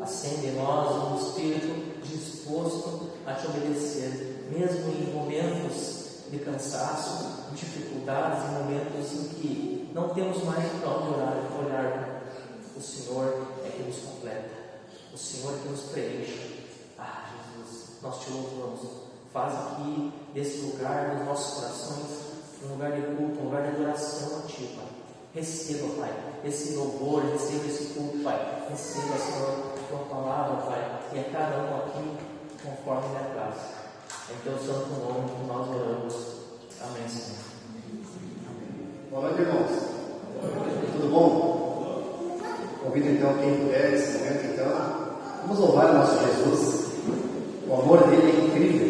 Acende em nós um espírito disposto a te obedecer, mesmo em momentos de cansaço, dificuldades, em momentos em que não temos mais para onde olhar. O Senhor é que nos completa, o Senhor é que nos preenche. Jesus, nós te louvamos. Faz aqui desse lugar, dos nossos corações, um lugar de culto, um lugar de adoração a Ti, Pai. Receba, Pai, esse louvor, receba esse culto, Pai. Receba, Senhor, Tua palavra, Pai, e a cada um aqui conforme lhe apraz. Em Teu santo nome que nós oramos. Amém, Senhor. Boa noite, irmãos. Tudo bom? Convido então quem puder nesse momento, então, vamos louvar o nosso Jesus. O amor dele é incrível,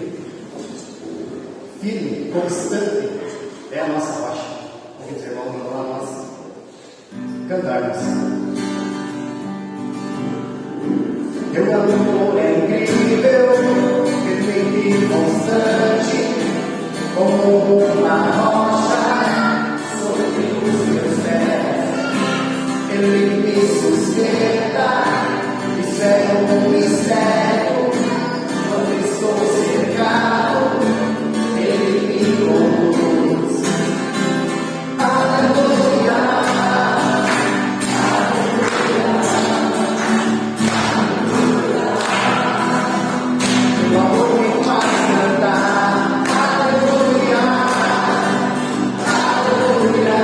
firme, constante, é a nossa rocha. Convido os irmãos a nós cantarmos. Teu amor é incrível, perfeito e constante, como uma rocha sobre os meus pés. Ele me sustenta, isso é um mistério. Quando estou cercado, Ele me conduz. Aleluia, aleluia, aleluia. O amor me faz cantar. Aleluia, aleluia,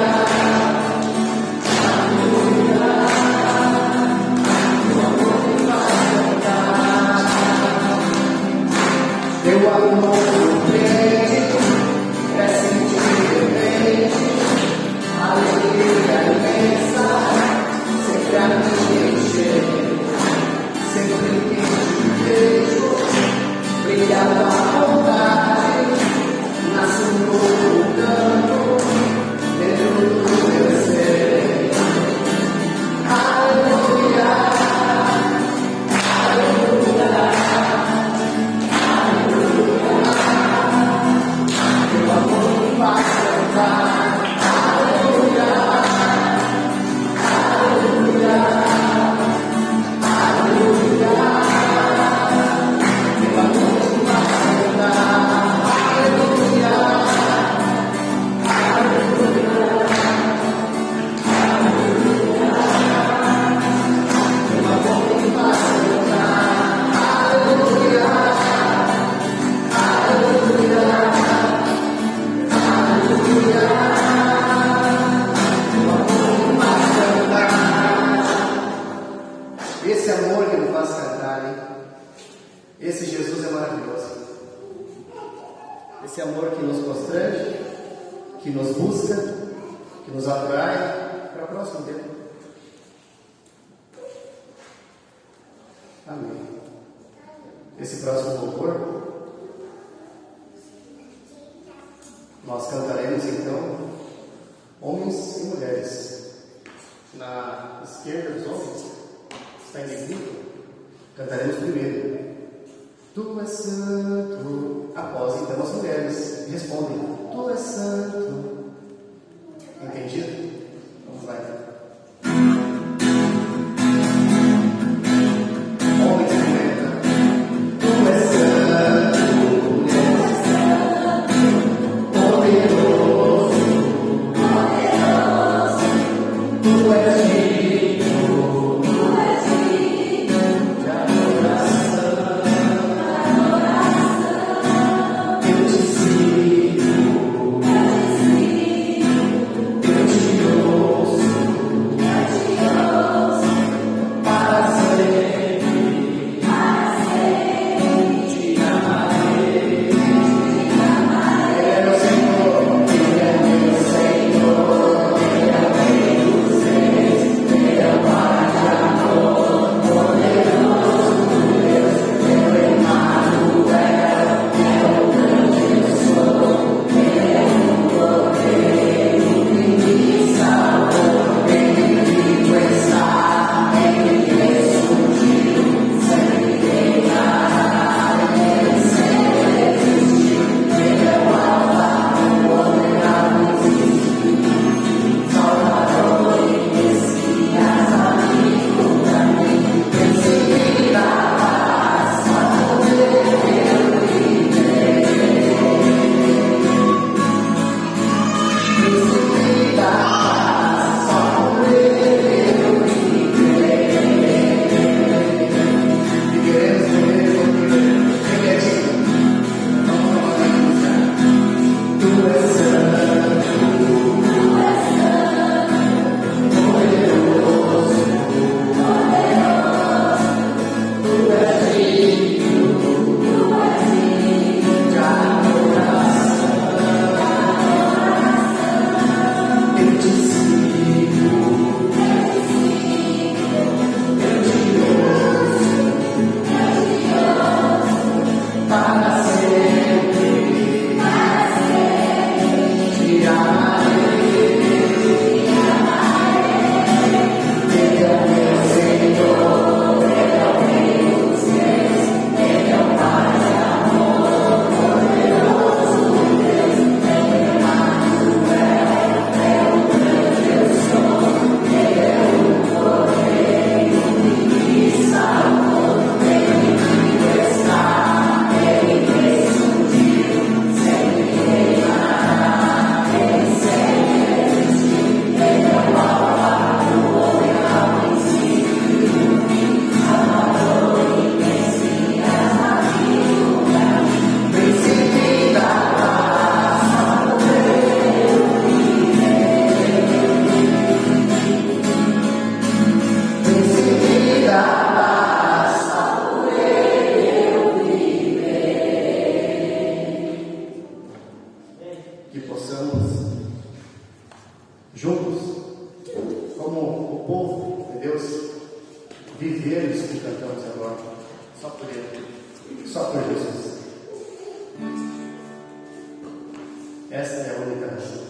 aleluia. O amor me faz cantar. Teu amor surpreende, cresce de repente, alegria imensa, sempre a me encher. Sempre que te vejo, brilha a vontade, nasce um novo canto, dentro do meu ser. Aleluia, aleluia. Teu amor me faz cantar. Aleluia, aleluia, aleluia. Teu amor me faz cantar. Aleluia, aleluia, aleluia. Teu amor me faz cantar. Aleluia, aleluia. Esse amor que nos faz cantar, hein? Esse Jesus é maravilhoso. Esse amor que nos constrange, que nos busca, que nos atrai para o próximo tempo. Amém. Esse próximo louvor, nós cantaremos então homens e mulheres. Na esquerda dos homens está em negrito, cantaremos primeiro. Tu és santo. Após então as mulheres respondem: Tu és santo. Entendido? Vamos lá então. Homens e mulheres. Tu és santo, poderoso, tu és digno, de adoração. Eu te sigo. como o povo de Deus, viver isso que cantamos agora, só por Ele, só por Jesus. Essa é a única razão.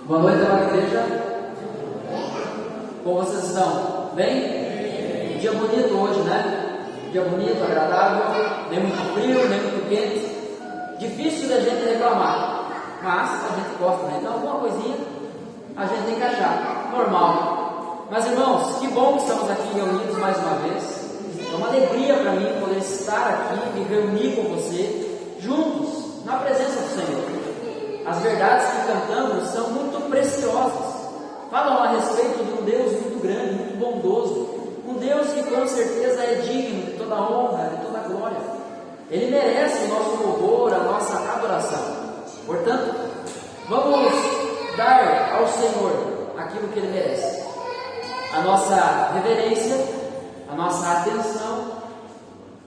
Boa noite, amada igreja. Como vocês estão? Bem? Dia bonito hoje, né? Dia bonito, agradável, nem muito frio, nem muito quente. Difícil da gente reclamar, mas a gente gosta, né? Então alguma coisinha a gente tem que achar, normal. Mas irmãos, que bom que estamos aqui reunidos mais uma vez. É uma alegria para mim poder estar aqui, me reunir com você, juntos, na presença do Senhor. As verdades que cantamos são muito preciosas, falam a respeito de um Deus muito grande, muito bondoso, um Deus que com certeza é digno de toda honra, de toda glória. Ele merece o nosso louvor, a nossa adoração. Portanto, vamos dar ao Senhor aquilo que Ele merece, a nossa reverência, a nossa atenção,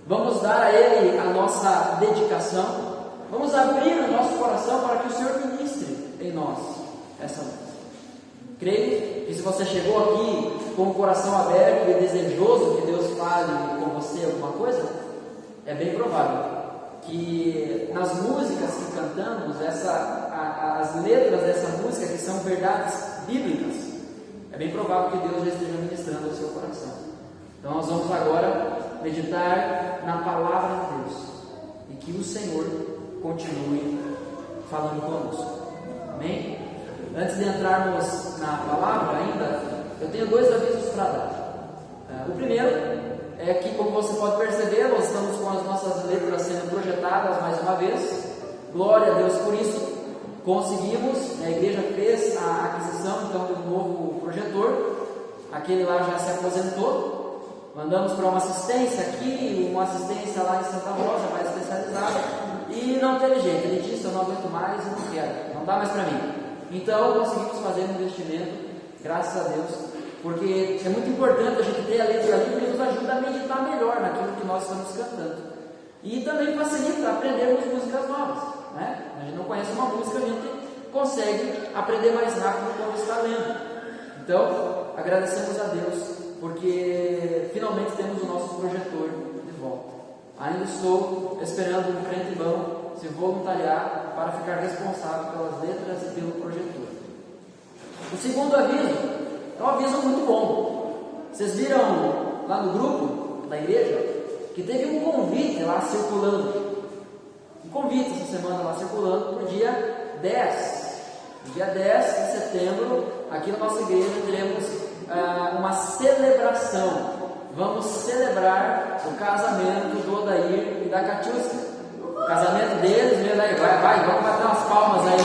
vamos dar a Ele a nossa dedicação. Vamos abrir o nosso coração para que o Senhor ministre em nós essa noite. Creio que se você chegou aqui com o coração aberto e desejoso de é bem provável que nas músicas que cantamos, as letras dessa música, que são verdades bíblicas, é bem provável que Deus já esteja ministrando ao seu coração. Então nós vamos agora meditar na palavra de Deus e que o Senhor continue falando conosco. Amém? Antes de entrarmos na palavra ainda, eu tenho 2 avisos para dar. O primeiro é que, como você pode perceber, nós estamos com as nossas letras sendo projetadas mais uma vez. Glória a Deus por isso. Conseguimos, a igreja fez a aquisição então de um novo projetor. Aquele lá já se aposentou. Mandamos para uma assistência aqui, uma assistência lá em Santa Rosa, mais especializada, e não teve jeito. Ele disse: eu não aguento mais e não quero, não dá mais para mim. Então conseguimos fazer um investimento, graças a Deus, porque é muito importante a gente ter a letra ali, porque nos ajuda a meditar melhor naquilo que nós estamos cantando. E também facilita aprendermos músicas novas, né? A gente não conhece uma música, a gente consegue aprender mais rápido quando está lendo. Então, agradecemos a Deus, porque finalmente temos o nosso projetor de volta. Ainda estou esperando um crente bom se voluntariar para ficar responsável pelas letras e pelo projetor. O segundo aviso é um aviso muito bom. Vocês viram lá no grupo da igreja que teve um convite lá circulando. Um convite essa semana lá circulando para o dia 10. No dia 10 de setembro, aqui na nossa igreja, teremos uma celebração. Vamos celebrar o casamento do Odair e da Catiusca. O casamento deles, mesmo aí, vai, vamos bater umas palmas aí.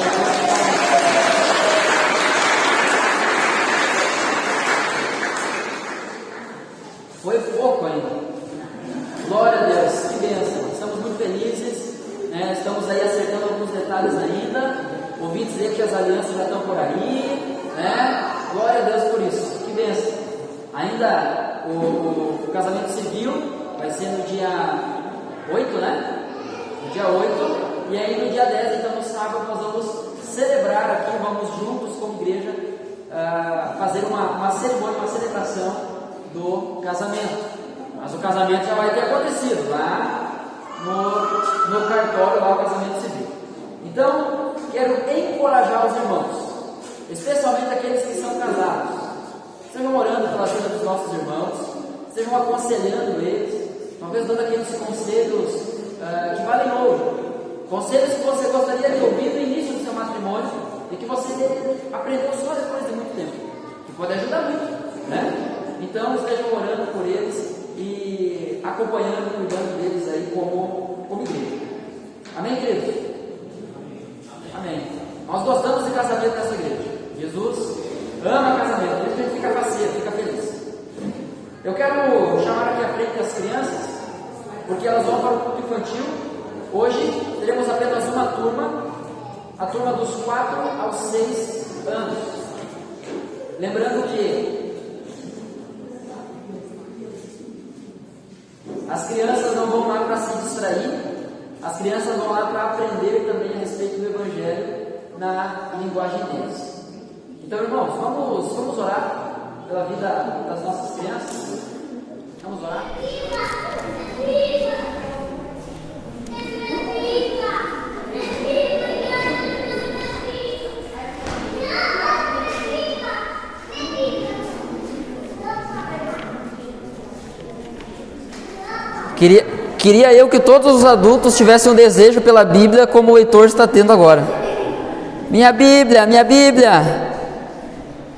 Foi pouco ainda. Glória a Deus, que bênção. Estamos muito felizes, né? Estamos aí acertando alguns detalhes ainda. Ouvi dizer que as alianças já estão por aí, né? Glória a Deus por isso, que bênção. Ainda o casamento civil vai ser no dia 8, né? No dia 8, e aí no dia 10, então no sábado, nós vamos celebrar aqui, vamos juntos como igreja fazer uma cerimônia, uma celebração do casamento. Mas o casamento já vai ter acontecido lá no cartório, lá o casamento civil. Então, quero encorajar os irmãos, especialmente aqueles que são casados. Estejam orando pela vida dos nossos irmãos, estejam aconselhando eles, talvez dando aqueles conselhos que valem ouro. Conselhos que você gostaria de ouvir no início do seu matrimônio e que você aprendeu só depois de muito tempo, que pode ajudar muito, né? Então, estejam orando por eles e acompanhando, cuidando deles aí como igreja. Amém, queridos? Amém. Nós gostamos de casamento nessa igreja. Jesus ama casamento, por isso a gente fica faceiro, fica feliz. Eu quero chamar aqui à frente as crianças, porque elas vão para o culto infantil. Hoje teremos apenas uma turma, a turma dos 4 aos 6 anos. Lembrando que as crianças não vão lá para se distrair, as crianças vão lá para aprender também a respeito do Evangelho na linguagem deles. Então, irmãos, vamos orar pela vida das nossas crianças. Vamos orar. Queria eu que todos os adultos tivessem um desejo pela Bíblia como o Heitor está tendo agora. Minha Bíblia, minha Bíblia.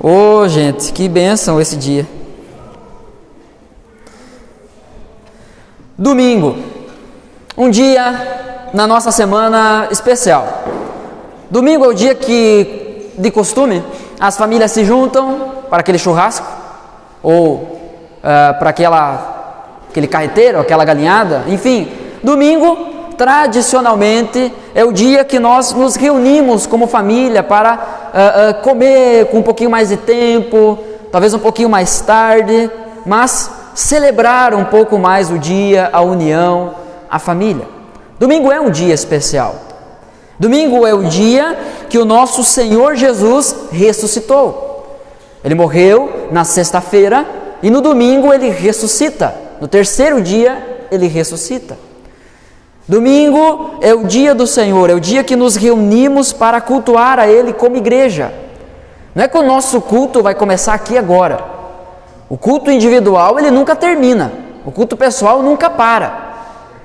Oh, gente, que bênção esse dia. Domingo, um dia na nossa semana especial. Domingo é o dia que, de costume, as famílias se juntam para aquele churrasco ou para aquele carreteiro, aquela galinhada, enfim. Domingo, tradicionalmente, é o dia que nós nos reunimos como família para comer com um pouquinho mais de tempo, talvez um pouquinho mais tarde, mas celebrar um pouco mais o dia, a união, a família. Domingo é um dia especial. Domingo é o dia que o nosso Senhor Jesus ressuscitou. Ele morreu na sexta-feira e no domingo ele ressuscita. No terceiro dia ele ressuscita. Domingo é o dia do Senhor, é o dia que nos reunimos para cultuar a Ele como igreja. Não é que o nosso culto vai começar aqui agora. O culto individual, ele nunca termina. O culto pessoal nunca para.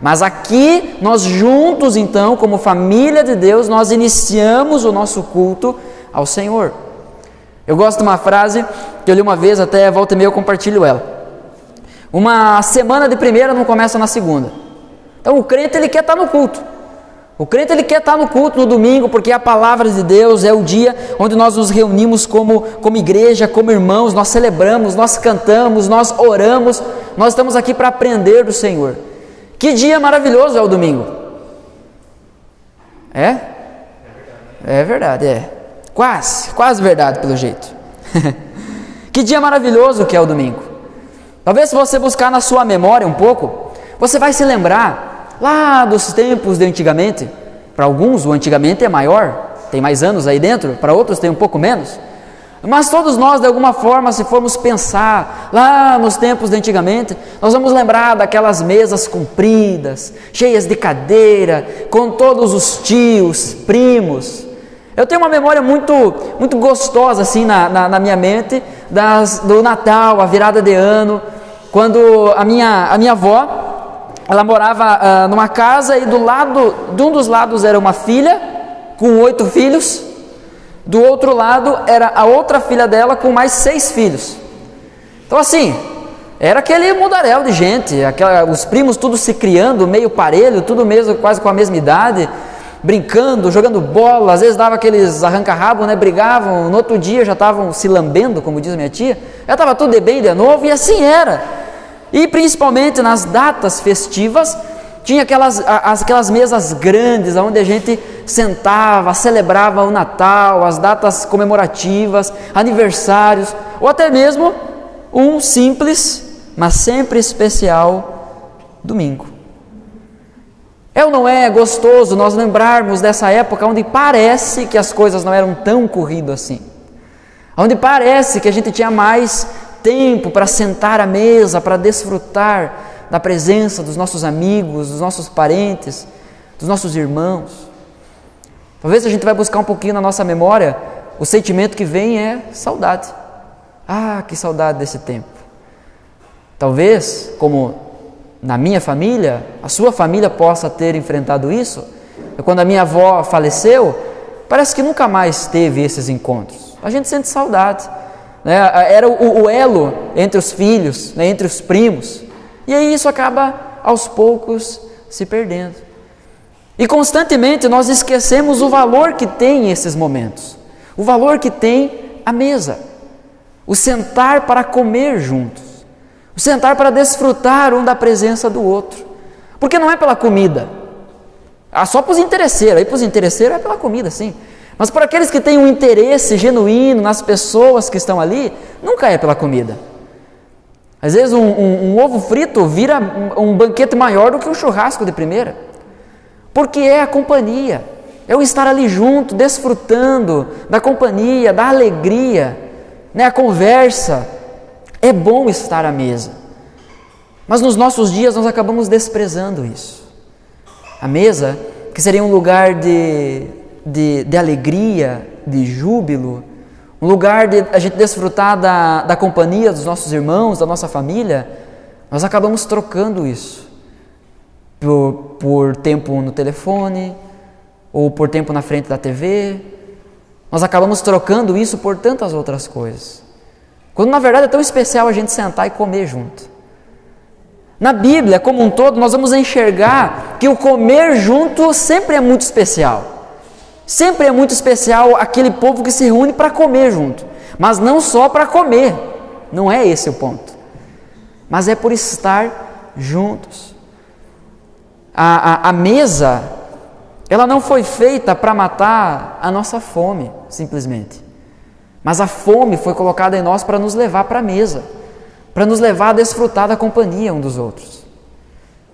Mas aqui, nós juntos, então, como família de Deus, nós iniciamos o nosso culto ao Senhor. Eu gosto de uma frase que eu li uma vez, até volta e meia eu compartilho ela. Uma semana de primeira não começa na segunda. Então o crente, ele quer estar no culto. O crente, ele quer estar no culto no domingo, porque a palavra de Deus é o dia onde nós nos reunimos como igreja, como irmãos, nós celebramos, nós cantamos, nós oramos, nós estamos aqui para aprender do Senhor. Que dia maravilhoso é o domingo? É? É verdade, é. Quase verdade pelo jeito. Que dia maravilhoso que é o domingo. Talvez se você buscar na sua memória um pouco, você vai se lembrar lá dos tempos de antigamente. Para alguns o antigamente é maior, tem mais anos aí dentro, para outros tem um pouco menos. Mas todos nós, de alguma forma, se formos pensar lá nos tempos de antigamente, nós vamos lembrar daquelas mesas compridas, cheias de cadeira, com todos os tios, primos. Eu tenho uma memória muito gostosa assim na minha mente do Natal, a virada de ano, quando a minha avó, ela morava numa casa e de um dos lados era uma filha com 8 filhos, do outro lado era a outra filha dela com mais 6 filhos. Então assim, era aquele mundaréu de gente, os primos tudo se criando, meio parelho, tudo mesmo, quase com a mesma idade, brincando, jogando bola, às vezes dava aqueles arranca-rabo, né, brigavam, no outro dia já estavam se lambendo, como diz minha tia, já estava tudo de bem de novo, e assim era. E principalmente nas datas festivas, tinha aquelas mesas grandes, onde a gente sentava, celebrava o Natal, as datas comemorativas, aniversários, ou até mesmo um simples, mas sempre especial, domingo. É ou não é gostoso nós lembrarmos dessa época onde parece que as coisas não eram tão corridas assim, onde parece que a gente tinha mais tempo para sentar à mesa, para desfrutar da presença dos nossos amigos, dos nossos parentes, dos nossos irmãos. Talvez a gente vai buscar um pouquinho na nossa memória, o sentimento que vem é saudade. Ah, que saudade desse tempo. Talvez, como na minha família, a sua família possa ter enfrentado isso. Quando a minha avó faleceu, parece que nunca mais teve esses encontros. A gente sente saudade, né? Era o elo entre os filhos, né? Entre os primos. E aí isso acaba, aos poucos, se perdendo. E constantemente nós esquecemos o valor que tem esses momentos. O valor que tem a mesa. O sentar para comer juntos. O sentar para desfrutar um da presença do outro. Porque não é pela comida. Só para os interesseiros. Aí para os interesseiros é pela comida, sim. Mas para aqueles que têm um interesse genuíno nas pessoas que estão ali, nunca é pela comida. Às vezes um ovo frito vira um banquete maior do que um churrasco de primeira. Porque é a companhia, é o estar ali junto, desfrutando da companhia, da alegria, né? A conversa. É bom estar à mesa. Mas nos nossos dias nós acabamos desprezando isso. A mesa, que seria um lugar de alegria, de júbilo, um lugar de a gente desfrutar da companhia dos nossos irmãos, da nossa família, nós acabamos trocando isso por tempo no telefone, ou por tempo na frente da TV. Nós acabamos trocando isso por tantas outras coisas, quando na verdade é tão especial a gente sentar e comer junto. Na Bíblia, como um todo, nós vamos enxergar que o comer junto sempre é muito especial. Sempre é muito especial aquele povo que se reúne para comer junto. Mas não só para comer, não é esse o ponto. Mas é por estar juntos. A mesa, ela não foi feita para matar a nossa fome, simplesmente. Mas a fome foi colocada em nós para nos levar para a mesa, para nos levar a desfrutar da companhia um dos outros.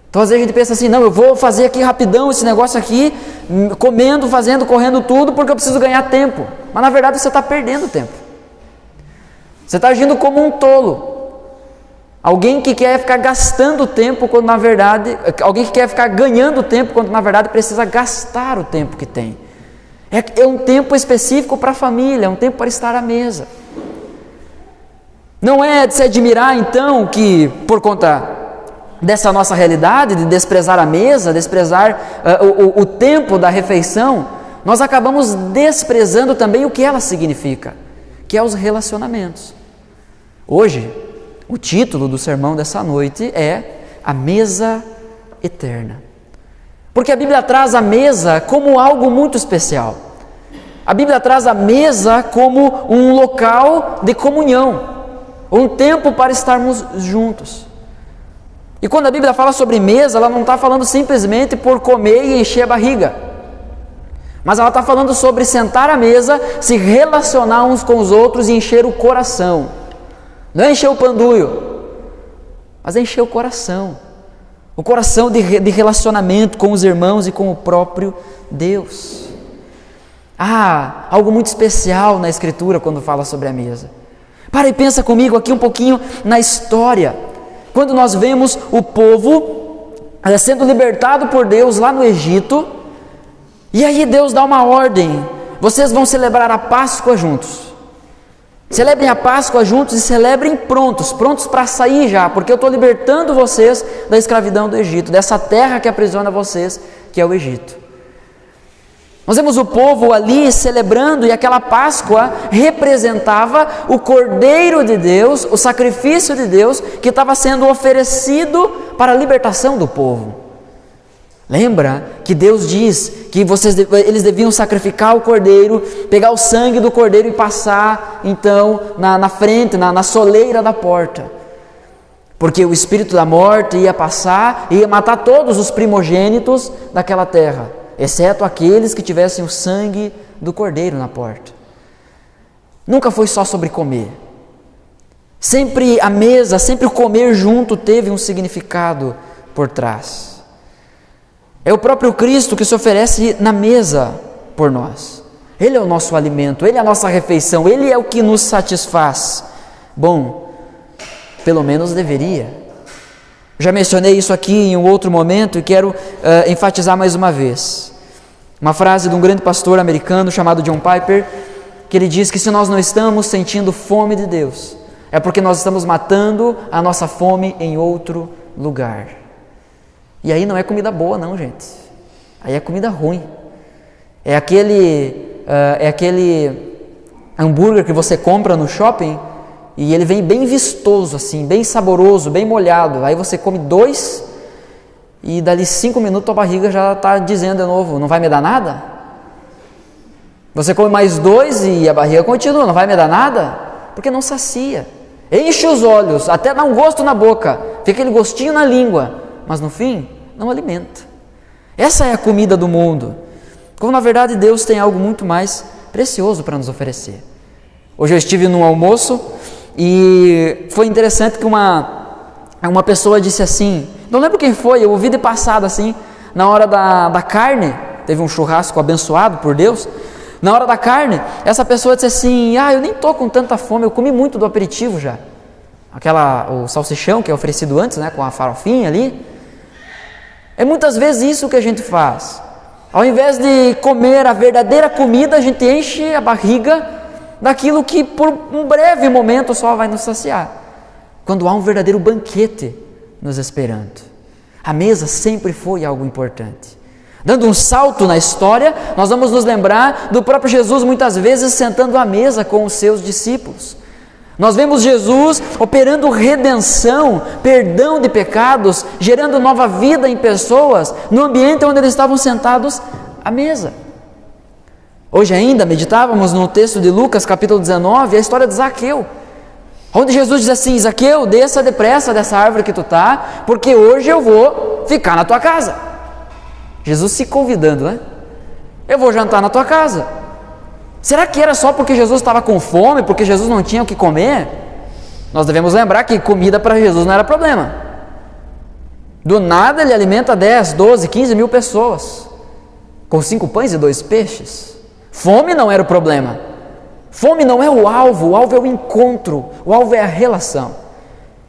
Então às vezes a gente pensa assim, não, eu vou fazer aqui rapidão esse negócio aqui, comendo, fazendo, correndo tudo, porque eu preciso ganhar tempo. Mas na verdade você está perdendo tempo. Você está agindo como um tolo. Alguém que quer ficar gastando tempo quando na verdade, alguém que quer ficar ganhando tempo quando na verdade precisa gastar o tempo que tem. É um tempo específico para a família, é um tempo para estar à mesa. Não é de se admirar então que por conta dessa nossa realidade de desprezar a mesa, desprezar o tempo da refeição, nós acabamos desprezando também o que ela significa, que é os relacionamentos. Hoje, o título do sermão dessa noite é A Mesa Eterna. Porque a Bíblia traz a mesa como algo muito especial. A Bíblia traz a mesa como um local de comunhão, um tempo para estarmos juntos. E quando a Bíblia fala sobre mesa, ela não está falando simplesmente por comer e encher a barriga. Mas ela está falando sobre sentar à mesa, se relacionar uns com os outros e encher o coração. Não é encher o panduio, mas é encher o coração de relacionamento com os irmãos e com o próprio Deus. Algo muito especial na Escritura quando fala sobre a mesa. Para e pensa comigo aqui um pouquinho na história. Quando nós vemos o povo sendo libertado por Deus lá no Egito, e aí Deus dá uma ordem: vocês vão celebrar a Páscoa juntos. Celebrem a Páscoa juntos e celebrem prontos para sair já, porque eu estou libertando vocês da escravidão do Egito, dessa terra que aprisiona vocês, que é o Egito. Nós vemos o povo ali celebrando, e aquela Páscoa representava o Cordeiro de Deus, o sacrifício de Deus que estava sendo oferecido para a libertação do povo. Lembra que Deus diz que eles deviam sacrificar o cordeiro, pegar o sangue do cordeiro e passar então na frente, na soleira da porta, porque o espírito da morte ia passar e ia matar todos os primogênitos daquela terra, exceto aqueles que tivessem o sangue do cordeiro na porta. Nunca foi só sobre comer. Sempre a mesa, sempre o comer junto teve um significado por trás. É o próprio Cristo que se oferece na mesa por nós. Ele é o nosso alimento, Ele é a nossa refeição, Ele é o que nos satisfaz. Bom, pelo menos deveria. Já mencionei isso aqui em um outro momento e quero enfatizar mais uma vez. Uma frase de um grande pastor americano chamado John Piper, que ele diz que se nós não estamos sentindo fome de Deus, é porque nós estamos matando a nossa fome em outro lugar. E aí não é comida boa não, gente. Aí é comida ruim. É aquele hambúrguer que você compra no shopping e ele vem bem vistoso assim, bem saboroso, bem molhado. Aí você come 2 e dali 5 minutos a barriga já está dizendo de novo: não vai me dar nada? Você come mais 2 e a barriga continua: não vai me dar nada? Porque não sacia. Enche os olhos, até dá um gosto na boca, fica aquele gostinho na língua, mas no fim não alimenta. Essa é a comida do mundo, quando na verdade Deus tem algo muito mais precioso para nos oferecer. Hoje eu estive num almoço e foi interessante que uma pessoa disse assim, não lembro quem foi, eu ouvi de passado assim, na hora da carne, teve um churrasco abençoado por Deus, na hora da carne, essa pessoa disse assim: eu nem estou com tanta fome, eu comi muito do aperitivo já. O salsichão que é oferecido antes, né, com a farofinha ali. É muitas vezes isso que a gente faz. Ao invés de comer a verdadeira comida, a gente enche a barriga daquilo que por um breve momento só vai nos saciar, quando há um verdadeiro banquete nos esperando. A mesa sempre foi algo importante. Dando um salto na história, nós vamos nos lembrar do próprio Jesus muitas vezes sentando à mesa com os seus discípulos. Nós vemos Jesus operando redenção, perdão de pecados, gerando nova vida em pessoas, no ambiente onde eles estavam sentados à mesa. Hoje ainda meditávamos no texto de Lucas, capítulo 19, a história de Zaqueu, onde Jesus diz assim: Zaqueu, desça depressa dessa árvore que tu está, porque hoje eu vou ficar na tua casa. Jesus se convidando, né? Eu vou jantar na tua casa. Será que era só porque Jesus estava com fome, porque Jesus não tinha o que comer? Nós devemos lembrar que comida para Jesus não era problema. Do nada ele alimenta 10, 12, 15 mil pessoas, com 5 pães e 2 peixes. Fome não era o problema. Fome não é o alvo é o encontro, o alvo é a relação.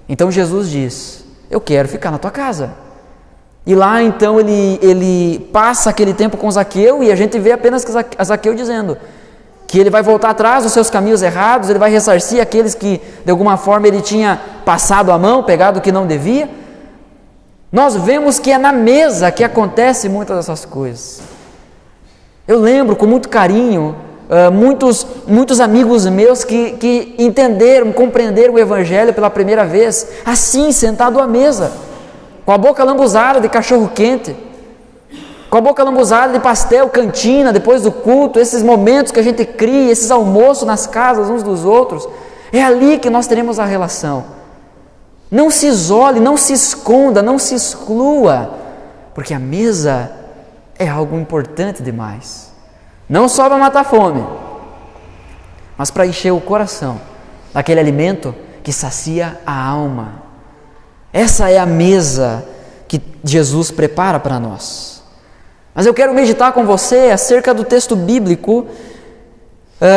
Então Jesus diz: eu quero ficar na tua casa. E lá então ele passa aquele tempo com Zaqueu, e a gente vê apenas Zaqueu dizendo que ele vai voltar atrás dos seus caminhos errados, ele vai ressarcir aqueles que de alguma forma ele tinha passado a mão, pegado o que não devia. Nós vemos que é na mesa que acontece muitas dessas coisas. Eu lembro com muito carinho muitos amigos meus que entenderam, compreenderam o Evangelho pela primeira vez, assim, sentado à mesa, com a boca lambuzada de cachorro quente, com a boca lambuzada de pastel, cantina, depois do culto, esses momentos que a gente cria, esses almoços nas casas uns dos outros, é ali que nós teremos a relação. Não se isole, não se esconda, não se exclua, porque a mesa é algo importante demais. Não só para matar fome, mas para encher o coração daquele alimento que sacia a alma. Essa é a mesa que Jesus prepara para nós. Mas eu quero meditar com você acerca do texto bíblico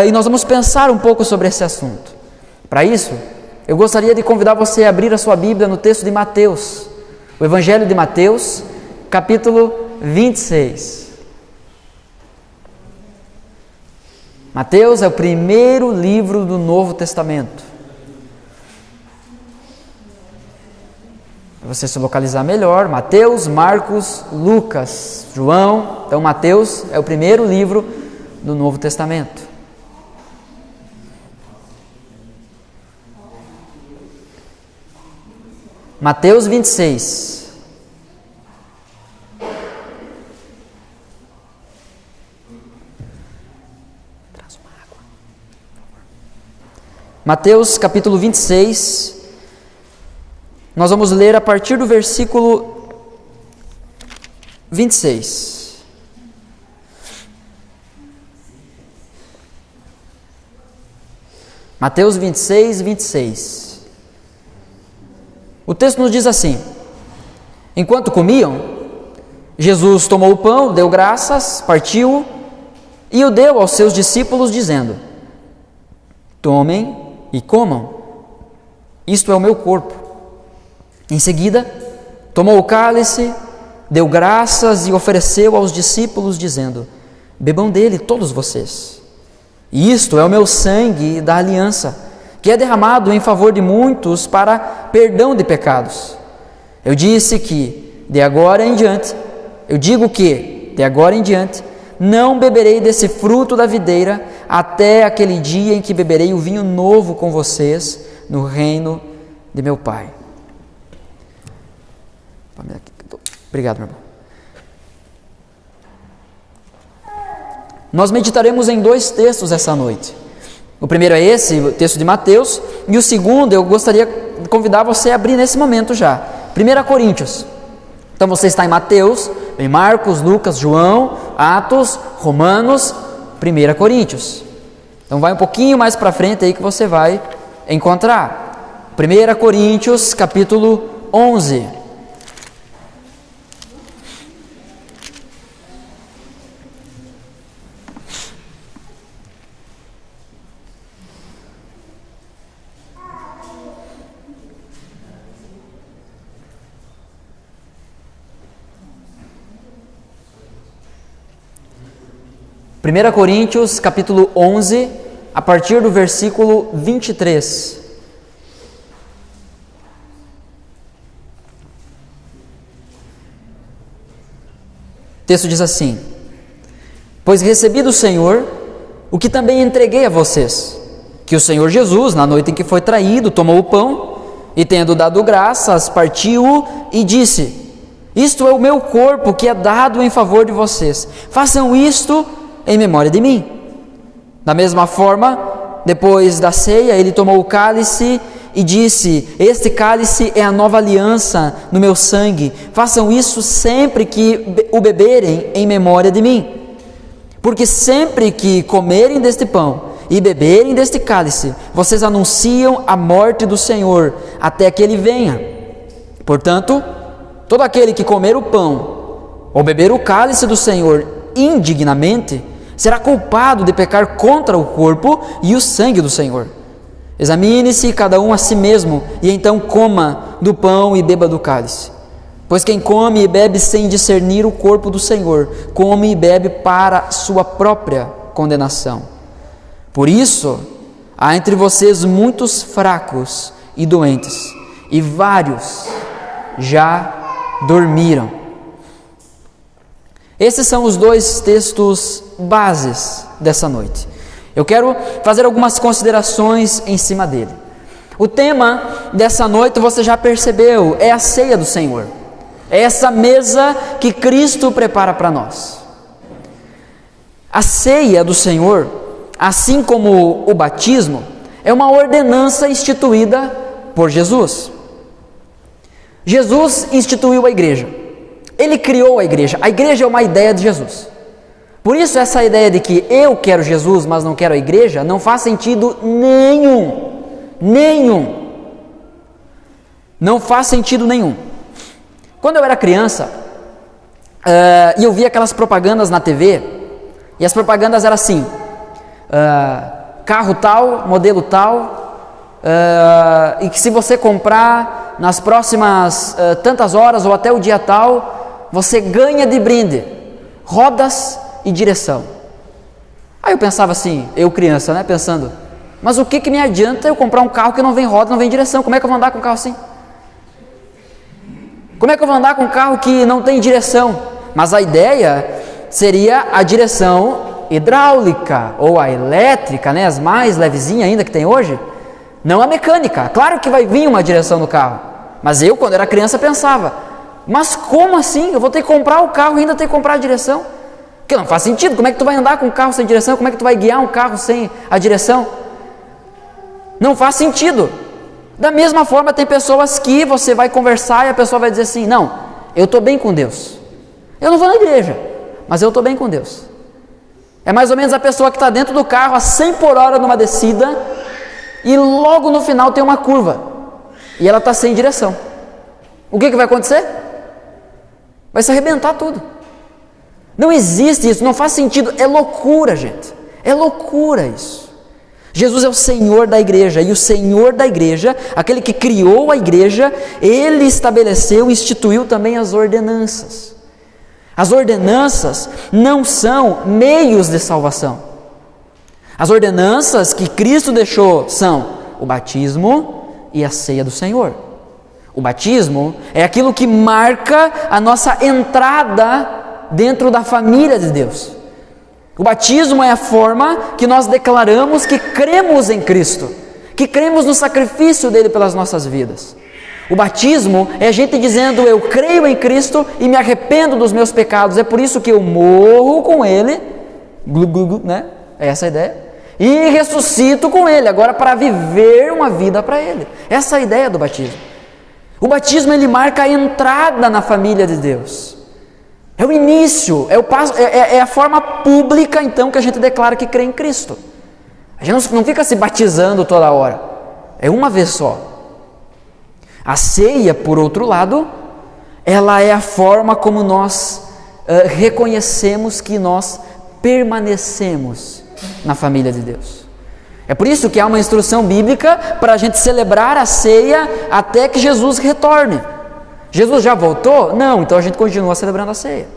e nós vamos pensar um pouco sobre esse assunto. Para isso, eu gostaria de convidar você a abrir a sua Bíblia no texto de Mateus, o Evangelho de Mateus, capítulo 26. Mateus é o primeiro livro do Novo Testamento. Para você se localizar melhor, Mateus, Marcos, Lucas, João. Então Mateus é o primeiro livro do Novo Testamento. Mateus 26. Mateus capítulo 26, nós vamos ler a partir do versículo 26. Mateus 26, 26. O texto nos diz assim: enquanto comiam, Jesus tomou o pão, deu graças, partiu e o deu aos seus discípulos, dizendo: tomem e comam, isto é o meu corpo. Em seguida, tomou o cálice, deu graças e ofereceu aos discípulos, dizendo: bebam dele todos vocês, isto é o meu sangue da aliança, que é derramado em favor de muitos para perdão de pecados. Eu digo que, de agora em diante, não beberei desse fruto da videira, até aquele dia em que beberei o vinho novo com vocês no reino de meu Pai. Obrigado, meu irmão. Nós meditaremos em dois textos essa noite. O primeiro é esse, o texto de Mateus, e o segundo eu gostaria de convidar você a abrir nesse momento já. 1 Coríntios. Então você está em Mateus, em Marcos, Lucas, João, Atos, Romanos, 1 Coríntios. Então vai um pouquinho mais para frente aí que você vai encontrar. 1 Coríntios, capítulo 11. Primeira Coríntios, capítulo 11, a partir do versículo 23. O texto diz assim: pois recebi do Senhor o que também entreguei a vocês, que o Senhor Jesus, na noite em que foi traído, tomou o pão e, tendo dado graças, partiu-o e disse: isto é o meu corpo que é dado em favor de vocês, façam isto em memória de mim. Da mesma forma, depois da ceia, ele tomou o cálice e disse: este cálice é a nova aliança no meu sangue, façam isso sempre que o beberem em memória de mim. Porque sempre que comerem deste pão e beberem deste cálice, vocês anunciam a morte do Senhor até que ele venha. Portanto, todo aquele que comer o pão ou beber o cálice do Senhor indignamente será culpado de pecar contra o corpo e o sangue do Senhor. Examine-se cada um a si mesmo, e então coma do pão e beba do cálice. Pois quem come e bebe sem discernir o corpo do Senhor, come e bebe para sua própria condenação. Por isso, há entre vocês muitos fracos e doentes, e vários já dormiram. Esses são os dois textos bases dessa noite. Eu quero fazer algumas considerações em cima dele. O tema dessa noite, você já percebeu, é a ceia do Senhor. É essa mesa que Cristo prepara para nós. A ceia do Senhor, assim como o batismo, é uma ordenança instituída por Jesus. Jesus instituiu a igreja. Ele criou a igreja. A igreja é uma ideia de Jesus. Por isso, essa ideia de que eu quero Jesus, mas não quero a igreja, não faz sentido nenhum. Nenhum. Não faz sentido nenhum. Quando eu era criança, e eu via aquelas propagandas na TV, e as propagandas eram assim, carro tal, modelo tal, e que se você comprar nas próximas tantas horas ou até o dia tal, você ganha de brinde rodas e direção. Aí eu pensava assim, eu criança, né, pensando, mas o que me adianta eu comprar um carro que não vem roda, não vem direção? Como é que eu vou andar com um carro assim? Como é que eu vou andar com um carro que não tem direção? Mas a ideia seria a direção hidráulica ou a elétrica, né, as mais levezinhas ainda que tem hoje, não a mecânica. Claro que vai vir uma direção no carro, mas eu, quando era criança, pensava, mas como assim? Eu vou ter que comprar o carro e ainda ter que comprar a direção? Porque não faz sentido. Como é que tu vai andar com um carro sem direção? Como é que tu vai guiar um carro sem a direção? Não faz sentido. Da mesma forma, tem pessoas que você vai conversar e a pessoa vai dizer assim, não, eu estou bem com Deus. Eu não vou na igreja, mas eu estou bem com Deus. É mais ou menos a pessoa que está dentro do carro a 100 por hora numa descida e logo no final tem uma curva e ela está sem direção. O que vai acontecer? Vai se arrebentar tudo. Não existe isso, não faz sentido, é loucura, gente. É loucura isso. Jesus é o Senhor da igreja, e o Senhor da igreja, aquele que criou a igreja, Ele estabeleceu e instituiu também as ordenanças. As ordenanças não são meios de salvação. As ordenanças que Cristo deixou são o batismo e a ceia do Senhor. O batismo é aquilo que marca a nossa entrada dentro da família de Deus. O batismo é a forma que nós declaramos que cremos em Cristo, que cremos no sacrifício dele pelas nossas vidas. O batismo é a gente dizendo, eu creio em Cristo e me arrependo dos meus pecados, é por isso que eu morro com ele, né? É essa a ideia, e ressuscito com ele, agora para viver uma vida para ele. Essa é a ideia do batismo. O batismo, ele marca a entrada na família de Deus. É o início, é o passo, é a forma pública, então, que a gente declara que crê em Cristo. A gente não fica se batizando toda hora, é uma vez só. A ceia, por outro lado, ela é a forma como nós reconhecemos que nós permanecemos na família de Deus. É por isso que há uma instrução bíblica para a gente celebrar a ceia até que Jesus retorne. Jesus já voltou? Não, então a gente continua celebrando a ceia.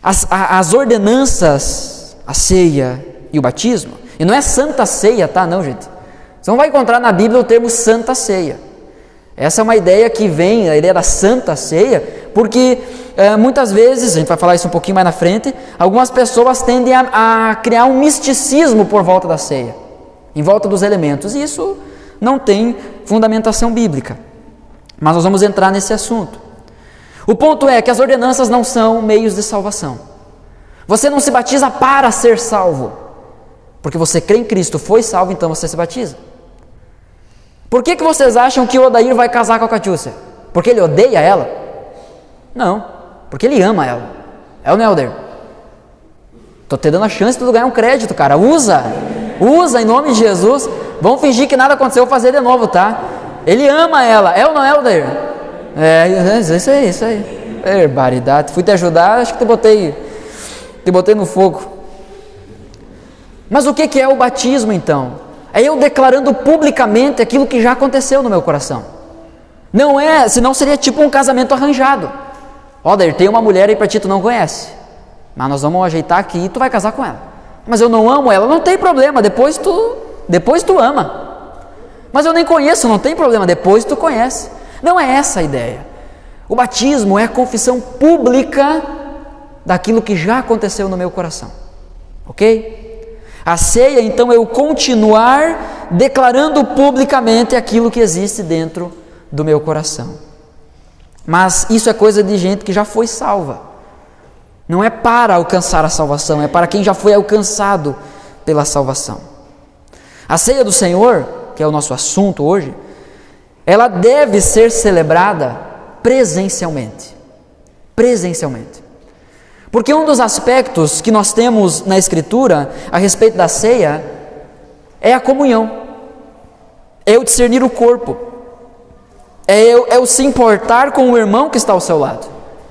As ordenanças, a ceia e o batismo, e não é santa ceia, tá? Não, gente. Você não vai encontrar na Bíblia o termo santa ceia. Essa é uma ideia que vem, a ideia da santa ceia, porque muitas vezes, a gente vai falar isso um pouquinho mais na frente, algumas pessoas tendem a criar um misticismo por volta da ceia, em volta dos elementos, e isso não tem fundamentação bíblica. Mas nós vamos entrar nesse assunto. O ponto é que as ordenanças não são meios de salvação. Você não se batiza para ser salvo, porque você crê em Cristo, foi salvo, então você se batiza. Por que vocês acham que o Odair vai casar com a Catiúcia? Porque ele odeia ela? Não, porque ele ama ela. É o Nelder. Estou te dando a chance de tu ganhar um crédito, cara. Usa em nome de Jesus. Vamos fingir que nada aconteceu, vou fazer de novo, tá? Ele ama ela, é ou não é, Aldair? Isso aí. Barbaridade. Fui te ajudar, acho que te botei no fogo. Mas o que é o batismo, então? É eu declarando publicamente aquilo que já aconteceu no meu coração. Não é, senão seria tipo um casamento arranjado. Ó, Dair, tem uma mulher aí para ti, tu não conhece, mas nós vamos ajeitar aqui e tu vai casar com ela. Mas eu não amo ela, não tem problema, depois tu ama. Mas eu nem conheço, não tem problema, depois tu conhece. Não é essa a ideia. O batismo é a confissão pública daquilo que já aconteceu no meu coração. Ok? A ceia, então, é eu continuar declarando publicamente aquilo que existe dentro do meu coração. Mas isso é coisa de gente que já foi salva. Não é para alcançar a salvação, é para quem já foi alcançado pela salvação. A ceia do Senhor, que é o nosso assunto hoje, ela deve ser celebrada presencialmente. Presencialmente. Porque um dos aspectos que nós temos na Escritura a respeito da ceia é a comunhão, é o discernir o corpo, é o se importar com o irmão que está ao seu lado.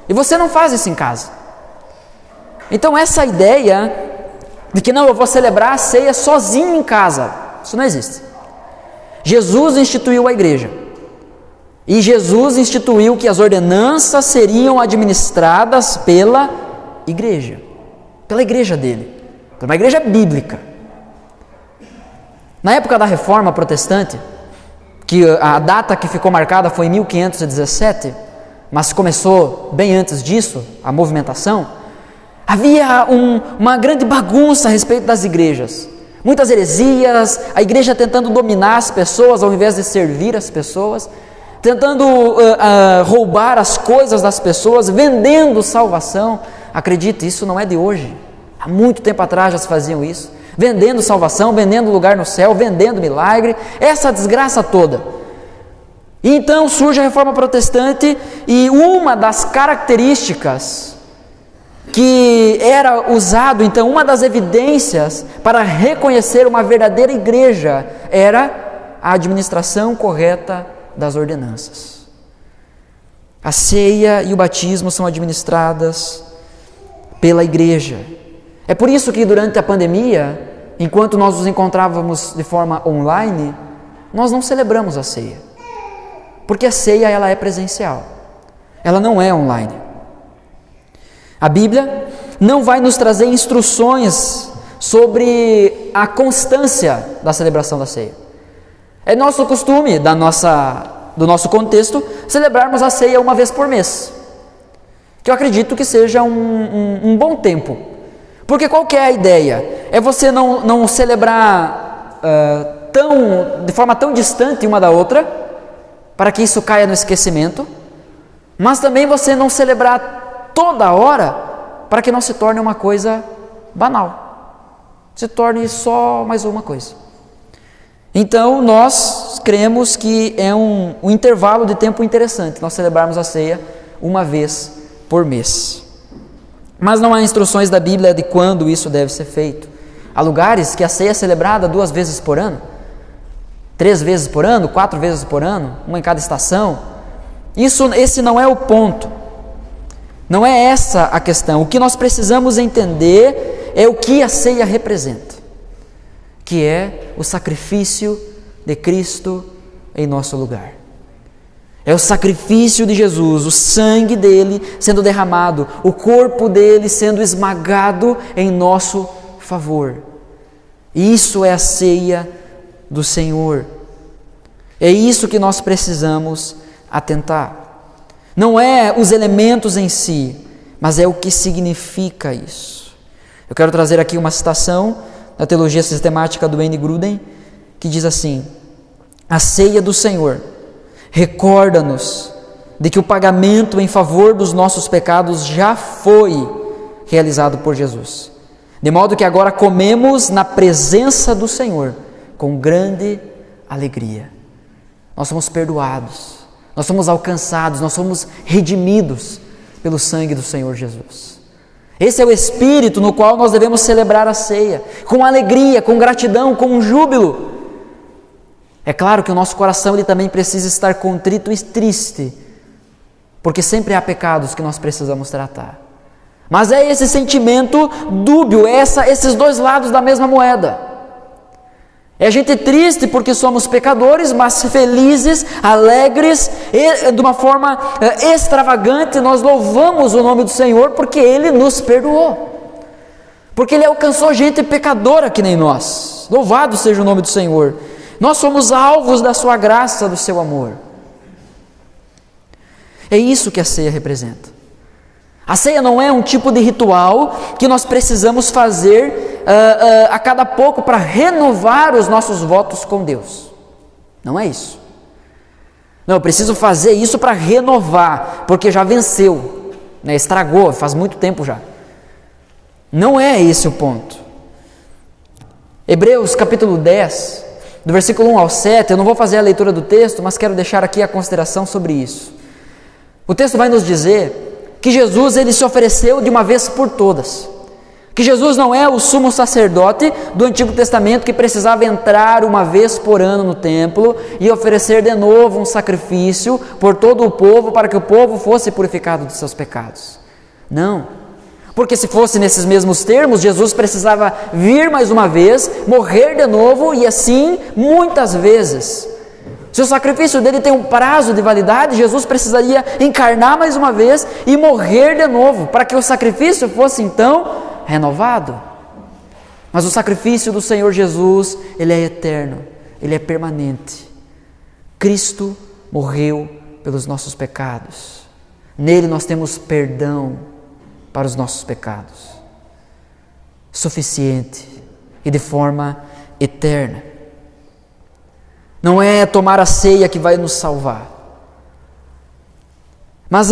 E você não faz isso em casa. Então essa ideia de que não, eu vou celebrar a ceia sozinho em casa, isso não existe. Jesus instituiu a igreja. E Jesus instituiu que as ordenanças seriam administradas pela igreja dele, por uma igreja bíblica. Na época da Reforma Protestante, que a data que ficou marcada foi em 1517, mas começou bem antes disso, a movimentação, havia uma grande bagunça a respeito das igrejas. Muitas heresias, a igreja tentando dominar as pessoas ao invés de servir as pessoas, tentando roubar as coisas das pessoas, vendendo salvação. Acredite, isso não é de hoje. Há muito tempo atrás já se faziam isso. Vendendo salvação, vendendo lugar no céu, vendendo milagre, essa desgraça toda. E então surge a Reforma Protestante e uma das características que era usado, então, uma das evidências para reconhecer uma verdadeira igreja era a administração correta das ordenanças. A ceia e o batismo são administradas pela igreja. É por isso que durante a pandemia, enquanto nós nos encontrávamos de forma online, nós não celebramos a ceia. Porque a ceia ela é presencial. Ela não é online. A Bíblia não vai nos trazer instruções sobre a constância da celebração da ceia. É nosso costume, do nosso contexto, celebrarmos a ceia uma vez por mês. Que eu acredito que seja um bom tempo. Porque qual que é a ideia? É você não celebrar de forma tão distante uma da outra, para que isso caia no esquecimento, mas também você não celebrar toda hora, para que não se torne uma coisa banal, se torne só mais uma coisa. Então nós cremos que é um intervalo de tempo interessante, nós celebrarmos a ceia uma vez por mês. Mas não há instruções da Bíblia de quando isso deve ser feito. Há lugares que a ceia é celebrada 2 vezes por ano, 3 vezes por ano, 4 vezes por ano, uma em cada estação. Esse não é o ponto. Não é essa a questão. O que nós precisamos entender é o que a ceia representa, que é o sacrifício de Cristo em nosso lugar. É o sacrifício de Jesus, o sangue dele sendo derramado, o corpo dele sendo esmagado em nosso favor. Isso é a ceia do Senhor. É isso que nós precisamos atentar. Não é os elementos em si, mas é o que significa isso. Eu quero trazer aqui uma citação da teologia sistemática do Wayne Grudem, que diz assim: a ceia do Senhor recorda-nos de que o pagamento em favor dos nossos pecados já foi realizado por Jesus, de modo que agora comemos na presença do Senhor com grande alegria. Nós somos perdoados, nós somos alcançados, nós somos redimidos pelo sangue do Senhor Jesus. Esse é o espírito no qual nós devemos celebrar a ceia, com alegria, com gratidão, com júbilo. É claro que o nosso coração ele também precisa estar contrito e triste, porque sempre há pecados que nós precisamos tratar. Mas é esse sentimento dúbio, esses dois lados da mesma moeda. É gente triste porque somos pecadores, mas felizes, alegres, e de uma forma extravagante nós louvamos o nome do Senhor porque Ele nos perdoou. Porque Ele alcançou gente pecadora que nem nós. Louvado seja o nome do Senhor. Nós somos alvos da sua graça, do seu amor. É isso que a ceia representa. A ceia não é um tipo de ritual que nós precisamos fazer a cada pouco para renovar os nossos votos com Deus. Não é isso. Não, eu preciso fazer isso para renovar, porque já venceu, né? Estragou, faz muito tempo já. Não é esse o ponto. Hebreus capítulo 10, do versículo 1 ao 7, eu não vou fazer a leitura do texto, mas quero deixar aqui a consideração sobre isso. O texto vai nos dizer que Jesus ele se ofereceu de uma vez por todas. Que Jesus não é o sumo sacerdote do Antigo Testamento que precisava entrar uma vez por ano no templo e oferecer de novo um sacrifício por todo o povo para que o povo fosse purificado dos seus pecados. Não. Porque se fosse nesses mesmos termos, Jesus precisava vir mais uma vez, morrer de novo e assim muitas vezes. Se o sacrifício dele tem um prazo de validade, Jesus precisaria encarnar mais uma vez e morrer de novo, para que o sacrifício fosse então renovado. Mas o sacrifício do Senhor Jesus, ele é eterno, ele é permanente. Cristo morreu pelos nossos pecados. Nele nós temos perdão para os nossos pecados, suficiente e de forma eterna. Não é tomar a ceia que vai nos salvar. Mas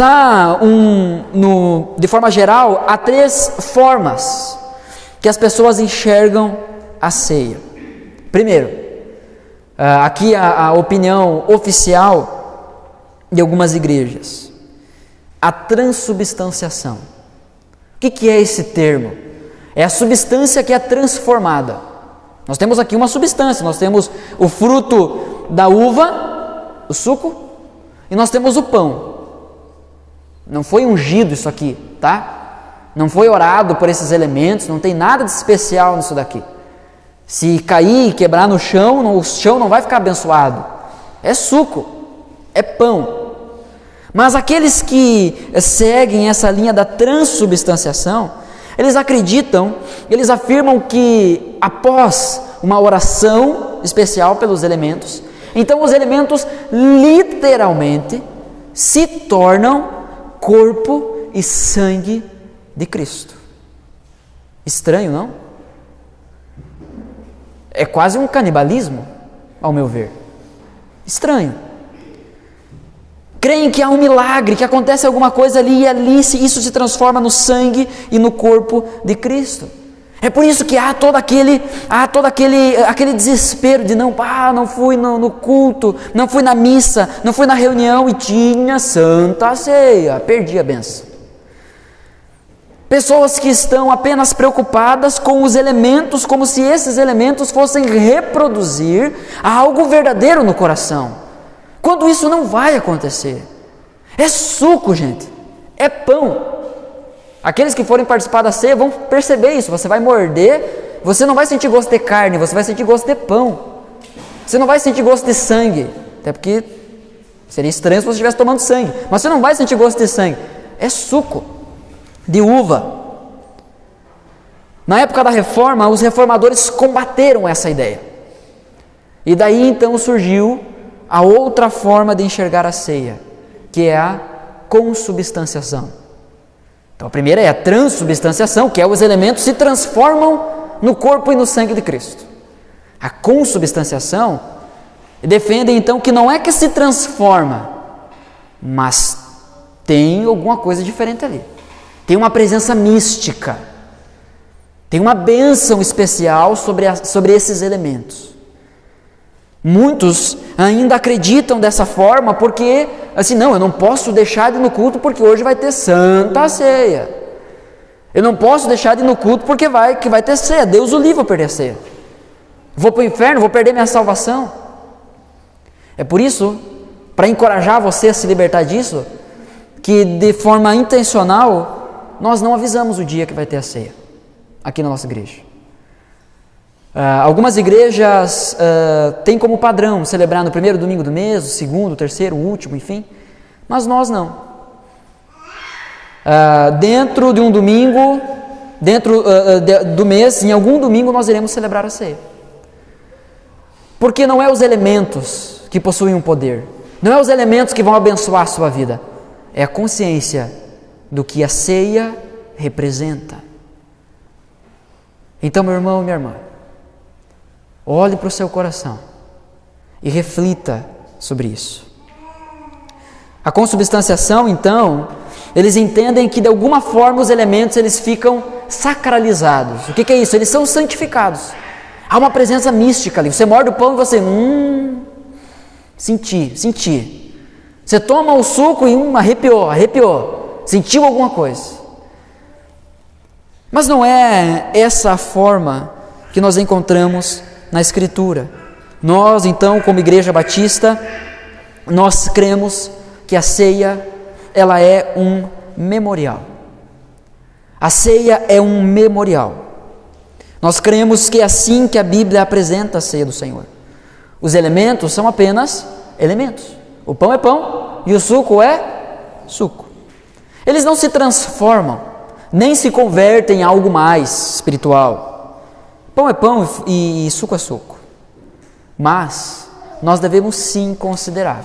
de forma geral, há 3 formas que as pessoas enxergam a ceia. Primeiro, aqui a opinião oficial de algumas igrejas. A transubstanciação. O que é esse termo? É a substância que é transformada. Nós temos aqui uma substância, nós temos o fruto da uva, o suco, e nós temos o pão. Não foi ungido isso aqui, tá? Não foi orado por esses elementos, não tem nada de especial nisso daqui. Se cair e quebrar no chão, o chão não vai ficar abençoado. É suco, é pão. Mas aqueles que seguem essa linha da transubstanciação, eles acreditam, eles afirmam que após uma oração especial pelos elementos, então os elementos literalmente se tornam corpo e sangue de Cristo. Estranho, não? É quase um canibalismo, ao meu ver. Estranho. Creem que há um milagre, que acontece alguma coisa ali e ali isso se transforma no sangue e no corpo de Cristo. É por isso que há todo aquele desespero de não fui no culto, não fui na missa, não fui na reunião e tinha santa ceia, perdi a benção. Pessoas que estão apenas preocupadas com os elementos, como se esses elementos fossem reproduzir algo verdadeiro no coração. Quando isso não vai acontecer. É suco, gente. É pão. Aqueles que forem participar da ceia vão perceber isso. Você vai morder, você não vai sentir gosto de carne, você vai sentir gosto de pão. Você não vai sentir gosto de sangue. Até porque seria estranho se você estivesse tomando sangue. Mas você não vai sentir gosto de sangue. É suco de uva. Na época da reforma, os reformadores combateram essa ideia. E daí então surgiu a outra forma de enxergar a ceia, que é a consubstanciação. Então a primeira é a transubstanciação, que é os elementos se transformam no corpo e no sangue de Cristo. A consubstanciação defende então que não é que se transforma, mas tem alguma coisa diferente ali. Tem uma presença mística, tem uma bênção especial sobre esses elementos. Muitos ainda acreditam dessa forma porque, assim, não, eu não posso deixar de ir no culto porque hoje vai ter santa ceia. Eu não posso deixar de ir no culto porque vai ter ceia. Deus o livre eu perder a ceia. Vou para o inferno, vou perder minha salvação. É por isso, para encorajar você a se libertar disso, que de forma intencional, nós não avisamos o dia que vai ter a ceia aqui na nossa igreja. Algumas igrejas têm como padrão celebrar no primeiro domingo do mês, o segundo, o terceiro, o último, enfim, mas nós não. Dentro de um domingo, do mês, em algum domingo nós iremos celebrar a ceia. Porque não é os elementos que possuem um poder, não é os elementos que vão abençoar a sua vida, é a consciência do que a ceia representa. Então, meu irmão e minha irmã, olhe para o seu coração e reflita sobre isso. A consubstanciação, então, eles entendem que de alguma forma os elementos eles ficam sacralizados. O que é isso? Eles são santificados. Há uma presença mística ali. Você morde o pão e você senti. Você toma o suco e arrepiou. Sentiu alguma coisa. Mas não é essa a forma que nós encontramos na Escritura. Nós, então, como Igreja Batista, nós cremos que a ceia, ela é um memorial. A ceia é um memorial. Nós cremos que é assim que a Bíblia apresenta a ceia do Senhor. Os elementos são apenas elementos. O pão é pão e o suco é suco. Eles não se transformam, nem se convertem em algo mais espiritual. Pão é pão e suco é suco. Mas nós devemos sim considerar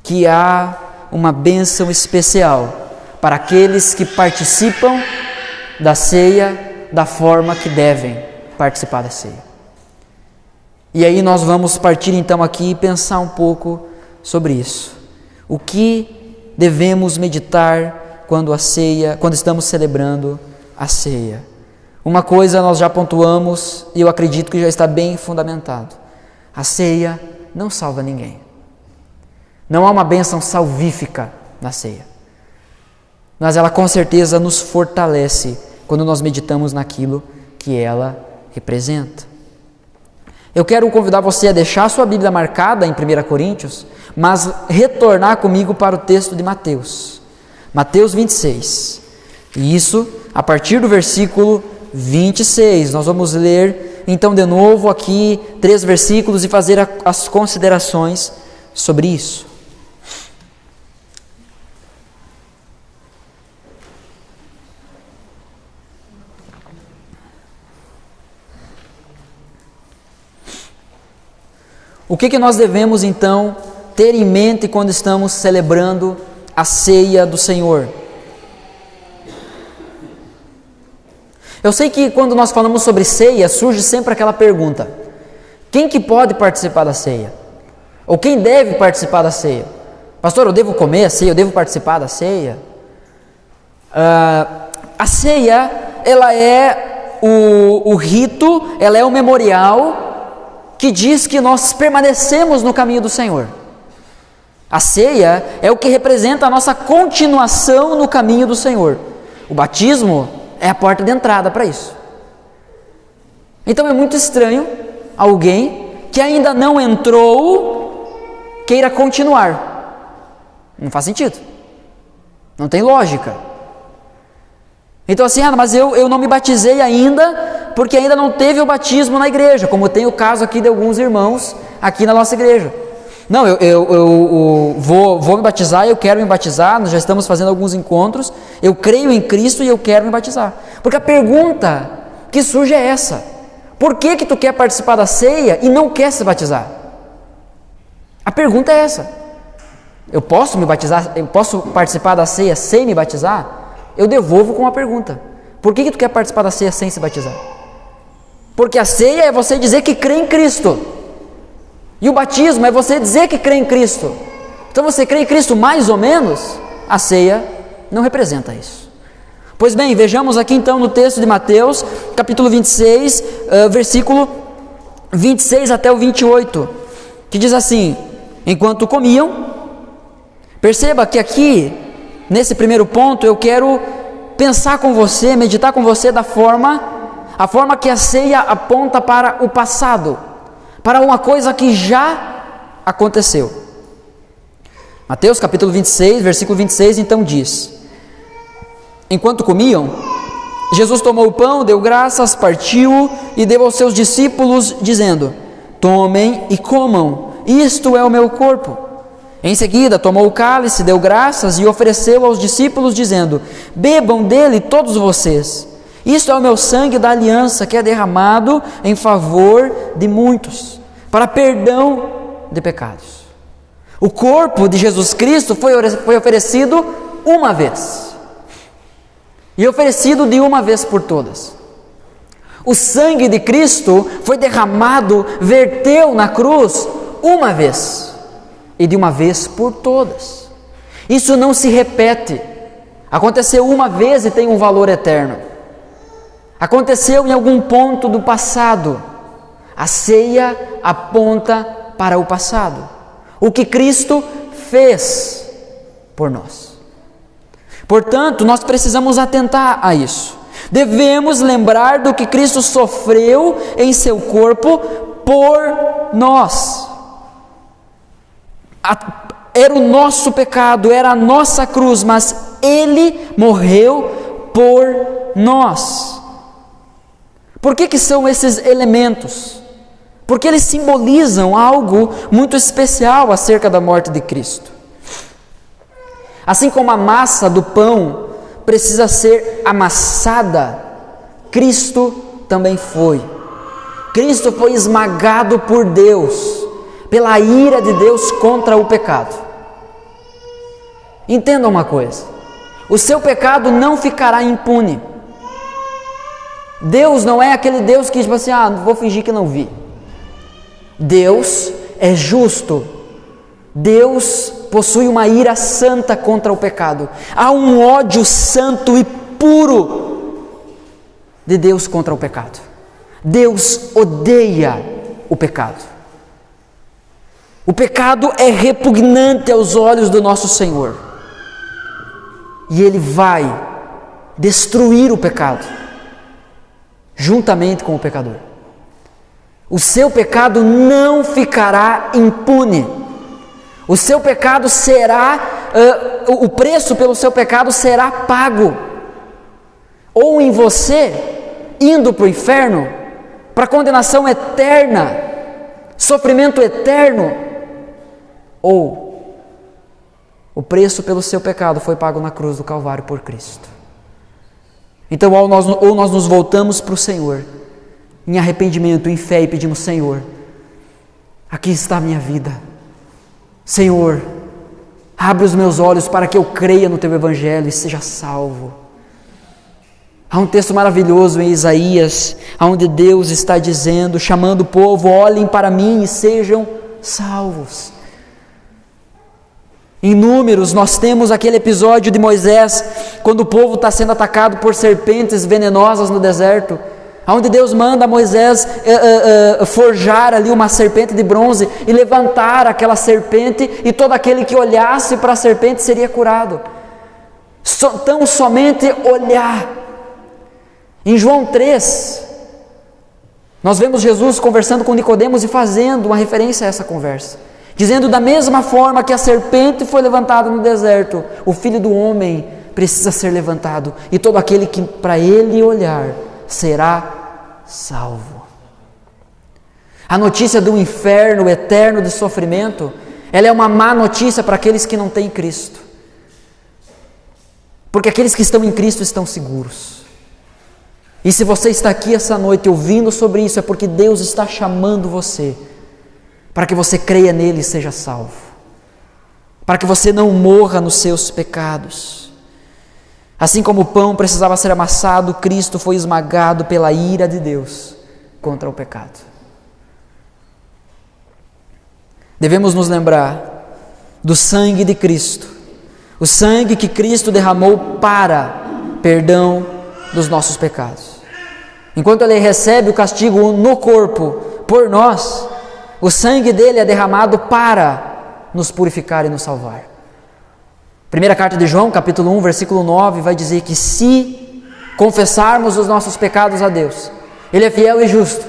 que há uma bênção especial para aqueles que participam da ceia da forma que devem participar da ceia. E aí nós vamos partir então aqui e pensar um pouco sobre isso. O que devemos meditar quando estamos celebrando a ceia? Uma coisa nós já pontuamos e eu acredito que já está bem fundamentado. A ceia não salva ninguém. Não há uma bênção salvífica na ceia. Mas ela com certeza nos fortalece quando nós meditamos naquilo que ela representa. Eu quero convidar você a deixar sua Bíblia marcada em 1 Coríntios, mas retornar comigo para o texto de Mateus. Mateus 26. E isso a partir do versículo 26. Nós vamos ler então de novo aqui 3 versículos e fazer as considerações sobre isso. O que nós devemos então ter em mente quando estamos celebrando a ceia do Senhor? Eu sei que quando nós falamos sobre ceia, surge sempre aquela pergunta: quem que pode participar da ceia? Ou quem deve participar da ceia? Pastor, eu devo comer a ceia? Eu devo participar da ceia? A ceia, ela é o rito, ela é o memorial que diz que nós permanecemos no caminho do Senhor. A ceia é o que representa a nossa continuação no caminho do Senhor. O batismo é a porta de entrada para isso. Então é muito estranho alguém que ainda não entrou queira continuar. Não faz sentido. Não tem lógica. Então assim, mas eu não me batizei ainda porque ainda não teve o batismo na igreja, como tem o caso aqui de alguns irmãos aqui na nossa igreja. Não, eu vou me batizar, eu quero me batizar, nós já estamos fazendo alguns encontros, eu creio em Cristo e eu quero me batizar. Porque a pergunta que surge é essa: por que tu quer participar da ceia e não quer se batizar? A pergunta é essa. Eu posso me batizar, eu posso participar da ceia sem me batizar? Eu devolvo com uma pergunta: por que tu quer participar da ceia sem se batizar? Porque a ceia é você dizer que crê em Cristo, e o batismo é você dizer que crê em Cristo. Então você crê em Cristo mais ou menos? A ceia não representa isso. Pois bem, vejamos aqui então no texto de Mateus, capítulo 26, versículo 26 até o 28, que diz assim: enquanto comiam, perceba que aqui, nesse primeiro ponto, eu quero pensar com você, meditar com você a forma que a ceia aponta para o passado, para uma coisa que já aconteceu. Mateus capítulo 26, versículo 26, então diz: enquanto comiam, Jesus tomou o pão, deu graças, partiu e deu aos seus discípulos, dizendo: tomem e comam, isto é o meu corpo. Em seguida tomou o cálice, deu graças e ofereceu aos discípulos, dizendo: bebam dele todos vocês, isto é o meu sangue da aliança, que é derramado em favor de muitos, para perdão de pecados. O corpo de Jesus Cristo foi oferecido uma vez, e oferecido de uma vez por todas. O sangue de Cristo foi derramado, verteu na cruz uma vez, e de uma vez por todas. Isso não se repete. Aconteceu uma vez e tem um valor eterno. Aconteceu em algum ponto do passado. A ceia aponta para o passado. O que Cristo fez por nós. Portanto, nós precisamos atentar a isso. Devemos lembrar do que Cristo sofreu em seu corpo por nós. Era o nosso pecado, era a nossa cruz, mas Ele morreu por nós. Por que são esses elementos? Porque eles simbolizam algo muito especial acerca da morte de Cristo. Assim como a massa do pão precisa ser amassada, Cristo também foi. Cristo foi esmagado por Deus, pela ira de Deus contra o pecado. Entenda uma coisa: o seu pecado não ficará impune. Deus não é aquele Deus que tipo assim, vou fingir que não vi. Deus é justo. Deus possui uma ira santa contra o pecado. Há um ódio santo e puro de Deus contra o pecado. Deus odeia o pecado. O pecado é repugnante aos olhos do nosso Senhor. E Ele vai destruir o pecado, juntamente com o pecador. O seu pecado não ficará impune. O seu pecado será, o preço pelo seu pecado será pago. Ou em você, indo para o inferno, para condenação eterna, sofrimento eterno, ou o preço pelo seu pecado foi pago na cruz do Calvário por Cristo. Então, ou nós nos voltamos para o Senhor, em arrependimento, em fé, e pedimos: Senhor, aqui está a minha vida. Senhor, abre os meus olhos para que eu creia no Teu Evangelho e seja salvo. Há um texto maravilhoso em Isaías, onde Deus está dizendo, chamando o povo: olhem para mim e sejam salvos. Em Números, nós temos aquele episódio de Moisés, quando o povo está sendo atacado por serpentes venenosas no deserto, onde Deus manda Moisés forjar ali uma serpente de bronze e levantar aquela serpente, e todo aquele que olhasse para a serpente seria curado. Tão somente olhar. Em João 3, nós vemos Jesus conversando com Nicodemos e fazendo uma referência a essa conversa, dizendo: da mesma forma que a serpente foi levantada no deserto, o Filho do Homem precisa ser levantado, e todo aquele que para Ele olhar será salvo. A notícia do inferno eterno de sofrimento, ela é uma má notícia para aqueles que não têm Cristo, porque aqueles que estão em Cristo estão seguros. E se você está aqui essa noite ouvindo sobre isso, é porque Deus está chamando você para que você creia nele e seja salvo, para que você não morra nos seus pecados. Assim como o pão precisava ser amassado, Cristo foi esmagado pela ira de Deus contra o pecado. Devemos nos lembrar do sangue de Cristo, o sangue que Cristo derramou para perdão dos nossos pecados. Enquanto Ele recebe o castigo no corpo por nós, o sangue dele é derramado para nos purificar e nos salvar. Primeira carta de João, capítulo 1, versículo 9, vai dizer que se confessarmos os nossos pecados a Deus, Ele é fiel e justo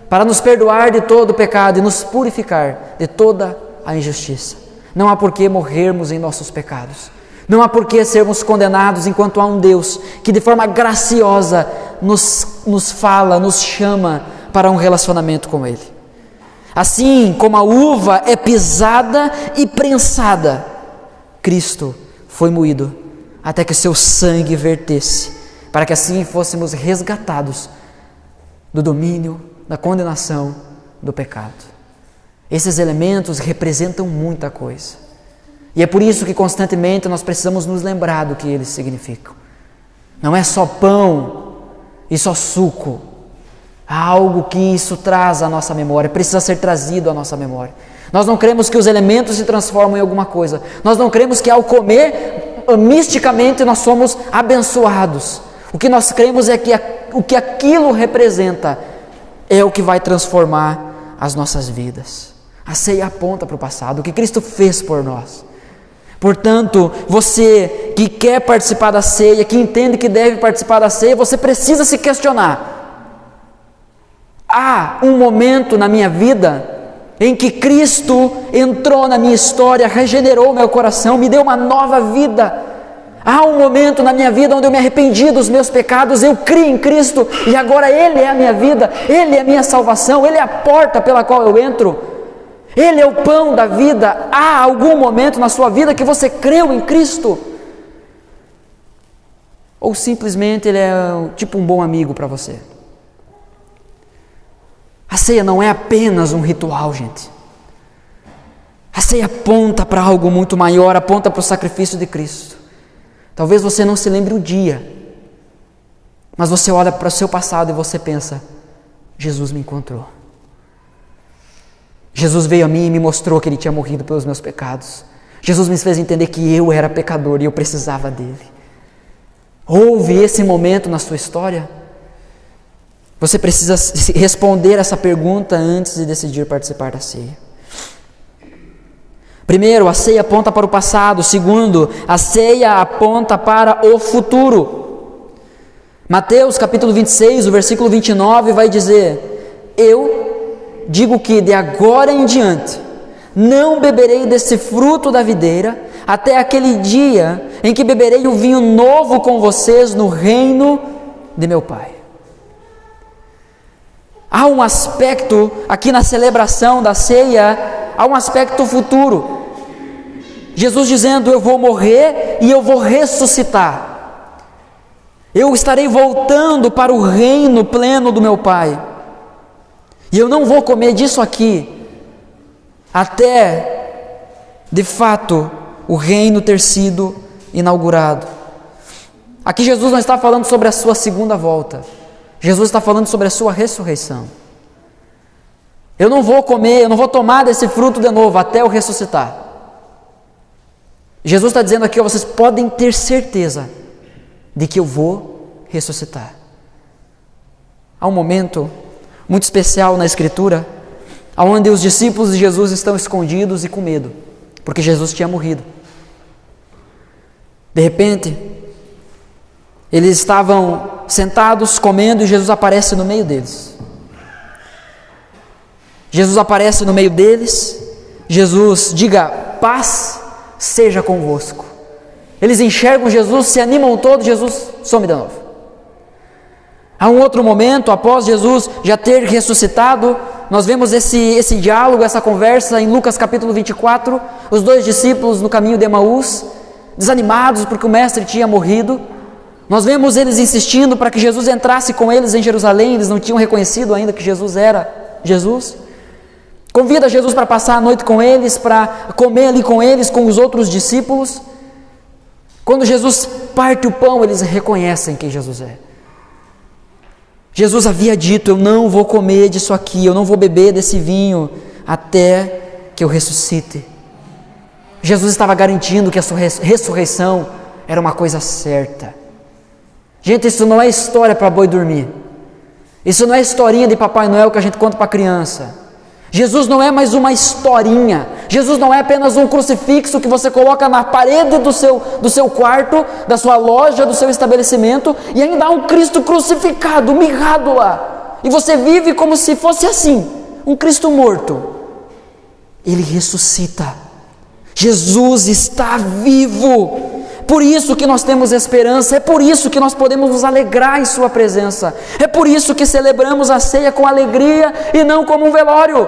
para nos perdoar de todo o pecado e nos purificar de toda a injustiça. Não há por que morrermos em nossos pecados. Não há por que sermos condenados enquanto há um Deus que de forma graciosa nos fala, nos chama para um relacionamento com Ele. Assim como a uva é pisada e prensada, Cristo foi moído até que o seu sangue vertesse, para que assim fôssemos resgatados do domínio, da condenação, do pecado. Esses elementos representam muita coisa. E é por isso que constantemente nós precisamos nos lembrar do que eles significam. Não é só pão e só suco. Há algo que isso traz à nossa memória, precisa ser trazido à nossa memória. Nós não cremos que os elementos se transformam em alguma coisa. Nós não cremos que ao comer, misticamente nós somos abençoados. O que nós cremos é que o que aquilo representa é o que vai transformar as nossas vidas. A ceia aponta para o passado, o que Cristo fez por nós. Portanto, você que quer participar da ceia, que entende que deve participar da ceia, você precisa se questionar. Há um momento na minha vida em que Cristo entrou na minha história, regenerou meu coração, me deu uma nova vida. Há um momento na minha vida onde eu me arrependi dos meus pecados, eu criei em Cristo e agora Ele é a minha vida, Ele é a minha salvação, Ele é a porta pela qual eu entro. Ele é o pão da vida. Há algum momento na sua vida que você creu em Cristo? Ou simplesmente Ele é tipo um bom amigo para você? A ceia não é apenas um ritual, gente. A ceia aponta para algo muito maior, aponta para o sacrifício de Cristo. Talvez você não se lembre o dia, mas você olha para o seu passado e você pensa: Jesus me encontrou. Jesus veio a mim e me mostrou que Ele tinha morrido pelos meus pecados. Jesus me fez entender que eu era pecador e eu precisava dEle. Houve esse momento na sua história? Você precisa responder essa pergunta antes de decidir participar da ceia. Primeiro, a ceia aponta para o passado. Segundo, a ceia aponta para o futuro. Mateus capítulo 26, o versículo 29 vai dizer: eu digo que de agora em diante não beberei desse fruto da videira até aquele dia em que beberei o vinho novo com vocês no reino de meu Pai. Há um aspecto aqui na celebração da ceia, há um aspecto futuro. Jesus dizendo: eu vou morrer e eu vou ressuscitar. Eu estarei voltando para o reino pleno do meu Pai. E eu não vou comer disso aqui até, de fato, o reino ter sido inaugurado. Aqui Jesus não está falando sobre a sua segunda volta. Jesus está falando sobre a sua ressurreição. Eu não vou comer, eu não vou tomar desse fruto de novo até eu ressuscitar. Jesus está dizendo aqui: vocês podem ter certeza de que eu vou ressuscitar. Há um momento muito especial na Escritura, onde os discípulos de Jesus estão escondidos e com medo, porque Jesus tinha morrido. De repente, eles estavam sentados comendo e Jesus aparece no meio deles. Jesus aparece no meio deles, Jesus diga: paz seja convosco. Eles enxergam Jesus, se animam todos, Jesus some de novo. Há um outro momento, após Jesus já ter ressuscitado, nós vemos esse diálogo, essa conversa em Lucas capítulo 24, os dois discípulos no caminho de Emaús, desanimados porque o mestre tinha morrido. Nós vemos eles insistindo para que Jesus entrasse com eles em Jerusalém, eles não tinham reconhecido ainda que Jesus era Jesus. Convida Jesus para passar a noite com eles, para comer ali com eles, com os outros discípulos. Quando Jesus parte o pão, eles reconhecem quem Jesus é. Jesus havia dito: eu não vou comer disso aqui, eu não vou beber desse vinho até que eu ressuscite. Jesus estava garantindo que a sua ressurreição era uma coisa certa. Gente, isso não é história para boi dormir. Isso não é historinha de Papai Noel que a gente conta para criança. Jesus não é mais uma historinha. Jesus não é apenas um crucifixo que você coloca na parede do seu quarto, da sua loja, do seu estabelecimento, e ainda há um Cristo crucificado, mirrado lá. E você vive como se fosse assim, um Cristo morto. Ele ressuscita. Jesus está vivo. por isso que nós temos esperança, é por isso que nós podemos nos alegrar em sua presença, é por isso que celebramos a ceia com alegria e não como um velório.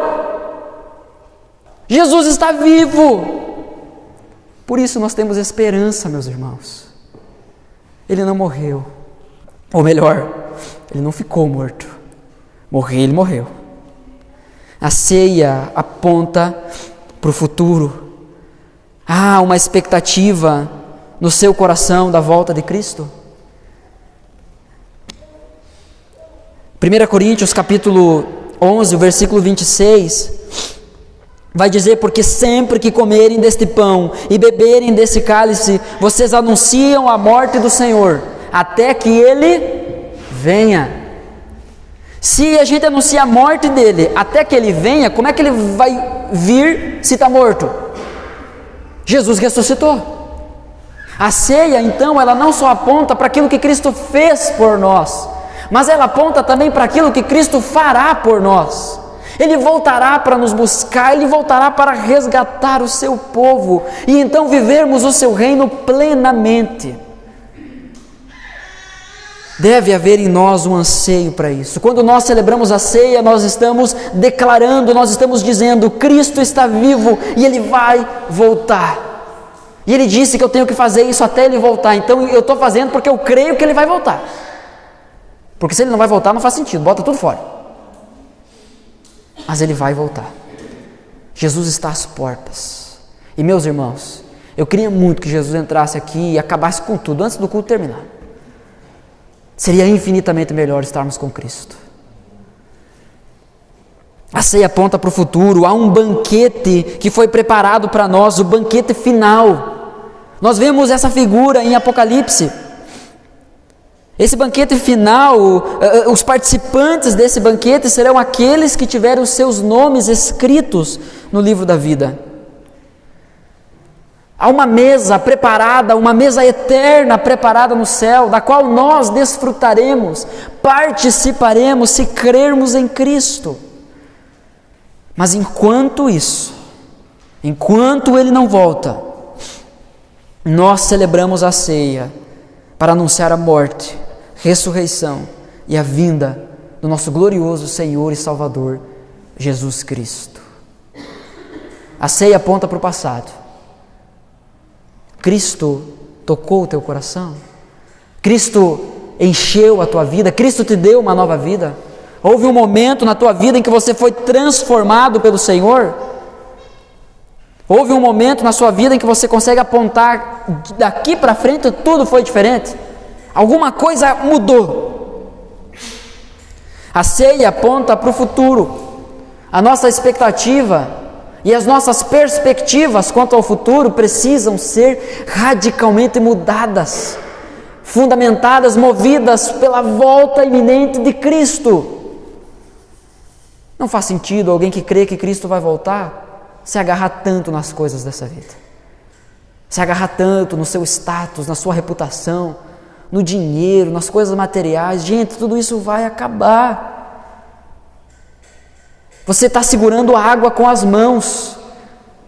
Jesus está vivo, por isso nós temos esperança, meus irmãos. Ele não morreu, ou melhor, ele não ficou morto. Morrer, ele morreu. A ceia aponta para o futuro. Há uma expectativa no seu coração da volta de Cristo. 1 Coríntios capítulo 11, o versículo 26, vai dizer: porque sempre que comerem deste pão e beberem desse cálice, vocês anunciam a morte do Senhor, até que Ele venha. Se a gente anuncia a morte dele até que ele venha, como é que ele vai vir se está morto? Jesus ressuscitou. A ceia, então, ela não só aponta para aquilo que Cristo fez por nós, mas ela aponta também para aquilo que Cristo fará por nós. Ele voltará para nos buscar, Ele voltará para resgatar o seu povo, e então vivermos o seu reino plenamente. Deve haver em nós um anseio para isso. Quando nós celebramos a ceia, nós estamos declarando, nós estamos dizendo: Cristo está vivo e Ele vai voltar. E Ele disse que eu tenho que fazer isso até Ele voltar. Então eu estou fazendo porque eu creio que Ele vai voltar. Porque se Ele não vai voltar, não faz sentido, bota tudo fora. Mas Ele vai voltar. Jesus está às portas. E meus irmãos, eu queria muito que Jesus entrasse aqui e acabasse com tudo antes do culto terminar. Seria infinitamente melhor estarmos com Cristo. A ceia aponta para o futuro. Há um banquete que foi preparado para nós, o banquete final. Nós vemos essa figura em Apocalipse. Esse banquete final, os participantes desse banquete serão aqueles que tiveram os seus nomes escritos no livro da vida. Há uma mesa preparada, uma mesa eterna preparada no céu, da qual nós desfrutaremos, participaremos se crermos em Cristo. Mas enquanto isso, enquanto Ele não volta, nós celebramos a ceia para anunciar a morte, ressurreição e a vinda do nosso glorioso Senhor e Salvador, Jesus Cristo. A ceia aponta para o passado. Cristo tocou o teu coração? Cristo encheu a tua vida? Cristo te deu uma nova vida? Houve um momento na tua vida em que você foi transformado pelo Senhor? Houve um momento na sua vida em que você consegue apontar daqui para frente tudo foi diferente? Alguma coisa mudou. A ceia aponta para o futuro. A nossa expectativa e as nossas perspectivas quanto ao futuro precisam ser radicalmente mudadas, fundamentadas, movidas pela volta iminente de Cristo. Não faz sentido alguém que crê que Cristo vai voltar se agarrar tanto nas coisas dessa vida, se agarrar tanto no seu status, na sua reputação, no dinheiro, nas coisas materiais. Gente, tudo isso vai acabar. Você está segurando a água com as mãos.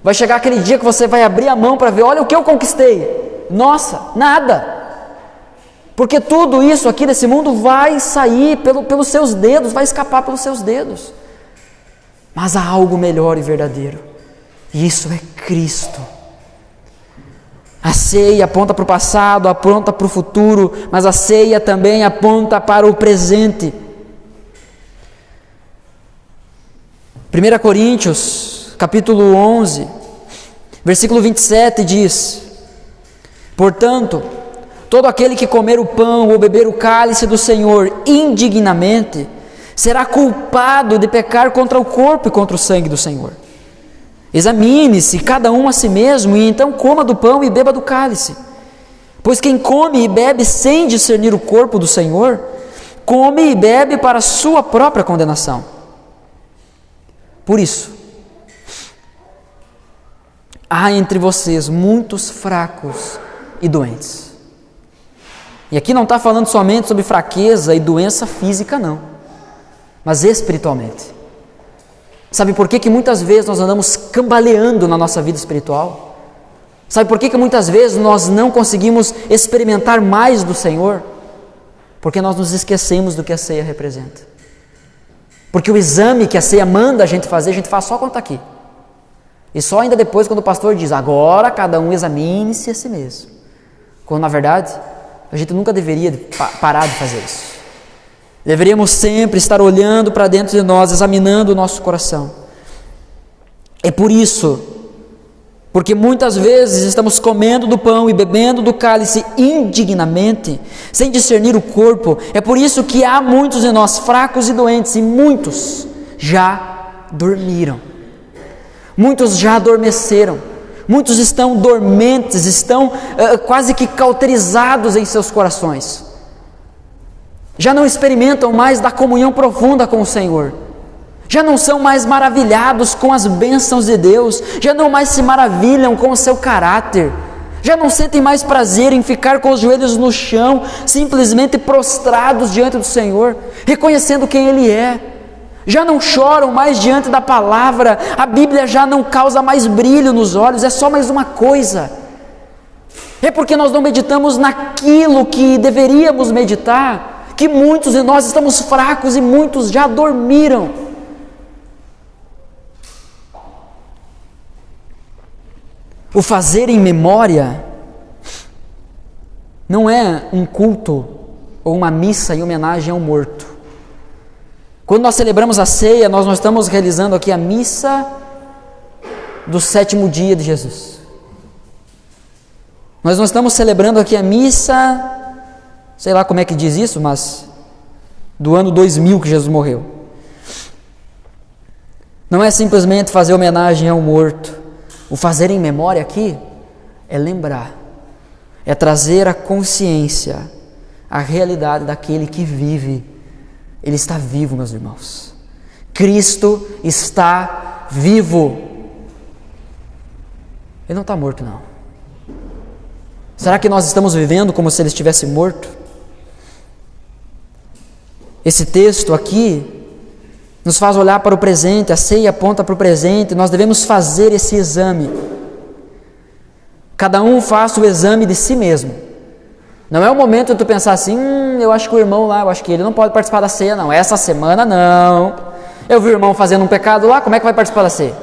Vai chegar aquele dia que você vai abrir a mão para ver: olha o que eu conquistei. Nossa, nada. Porque tudo isso aqui desse mundo vai sair pelos seus dedos, vai escapar pelos seus dedos. Mas há algo melhor e verdadeiro, e isso é Cristo. A ceia aponta para o passado, aponta para o futuro, mas a ceia também aponta para o presente. 1 Coríntios, capítulo 11, versículo 27 diz: portanto, todo aquele que comer o pão ou beber o cálice do Senhor indignamente, será culpado de pecar contra o corpo e contra o sangue do Senhor. Examine-se cada um a si mesmo, e então coma do pão e beba do cálice. Pois quem come e bebe sem discernir o corpo do Senhor, come e bebe para a sua própria condenação. Por isso, há entre vocês muitos fracos e doentes. E aqui não está falando somente sobre fraqueza e doença física, não, mas espiritualmente. Sabe por que muitas vezes nós andamos cambaleando na nossa vida espiritual? Sabe por que muitas vezes nós não conseguimos experimentar mais do Senhor? Porque nós nos esquecemos do que a ceia representa. Porque o exame que a ceia manda a gente fazer, a gente faz só quando está aqui. E só ainda depois quando o pastor diz, agora cada um examine-se a si mesmo. Quando na verdade, a gente nunca deveria parar de fazer isso. Deveríamos sempre estar olhando para dentro de nós, examinando o nosso coração. É por isso, porque muitas vezes estamos comendo do pão e bebendo do cálice indignamente, sem discernir o corpo. É por isso que há muitos de nós fracos e doentes, e muitos já dormiram. Muitos já adormeceram. Muitos estão dormentes, estão quase que cauterizados em seus corações. Já não experimentam mais da comunhão profunda com o Senhor. Já não são mais maravilhados com as bênçãos de Deus. Já não mais se maravilham com o seu caráter. Já não sentem mais prazer em ficar com os joelhos no chão, simplesmente prostrados diante do Senhor, reconhecendo quem Ele é. Já não choram mais diante da palavra. A Bíblia já não causa mais brilho nos olhos. É só mais uma coisa. É porque nós não meditamos naquilo que deveríamos meditar, que muitos de nós estamos fracos e muitos já dormiram. O fazer em memória não é um culto ou uma missa em homenagem ao morto. Quando nós celebramos a ceia, nós não estamos realizando aqui a missa do 7º dia de Jesus. Nós não estamos celebrando aqui a missa, sei lá como é que diz isso, mas do ano 2000 que Jesus morreu. Não é simplesmente fazer homenagem ao morto. O fazer em memória aqui é lembrar, é trazer a consciência, a realidade daquele que vive. Ele está vivo, meus irmãos. Cristo está vivo. Ele não está morto, não. Será que nós estamos vivendo como se ele estivesse morto? Esse texto aqui nos faz olhar para o presente, a ceia aponta para o presente, nós devemos fazer esse exame. Cada um faça o exame de si mesmo. Não é o momento de tu pensar assim, eu acho que o irmão lá, eu acho que ele não pode participar da ceia, não. Essa semana não. Eu vi o irmão fazendo um pecado lá, como é que vai participar da ceia?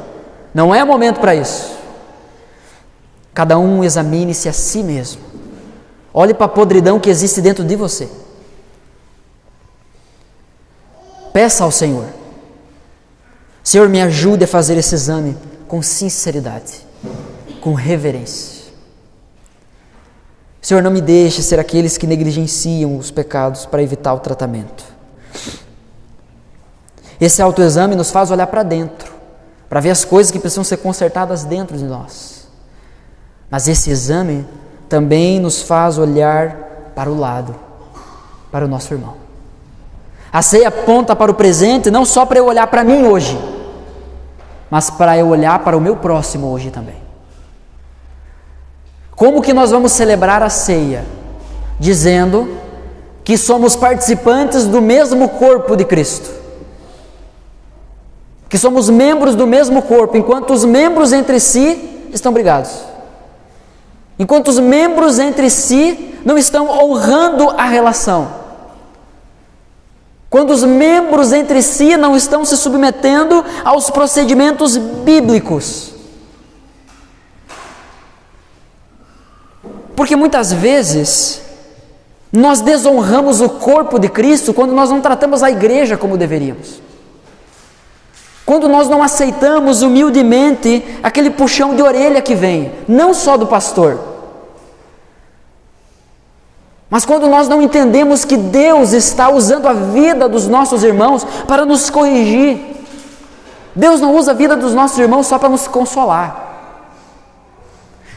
Não é o momento para isso. Cada um examine-se a si mesmo. Olhe para a podridão que existe dentro de você. Peça ao Senhor. Senhor, me ajude a fazer esse exame com sinceridade, com reverência. Senhor, não me deixe ser aqueles que negligenciam os pecados para evitar o tratamento. Esse autoexame nos faz olhar para dentro, para ver as coisas que precisam ser consertadas dentro de nós. Mas esse exame também nos faz olhar para o lado, para o nosso irmão. A ceia aponta para o presente, não só para eu olhar para mim hoje, mas para eu olhar para o meu próximo hoje também. Como que nós vamos celebrar a ceia? Dizendo que somos participantes do mesmo corpo de Cristo. Que somos membros do mesmo corpo, enquanto os membros entre si estão brigados. Enquanto os membros entre si não estão honrando a relação. Quando os membros entre si não estão se submetendo aos procedimentos bíblicos. Porque muitas vezes nós desonramos o corpo de Cristo quando nós não tratamos a igreja como deveríamos. Quando nós não aceitamos humildemente aquele puxão de orelha que vem, não só do pastor, mas quando nós não entendemos que Deus está usando a vida dos nossos irmãos para nos corrigir. Deus não usa a vida dos nossos irmãos só para nos consolar.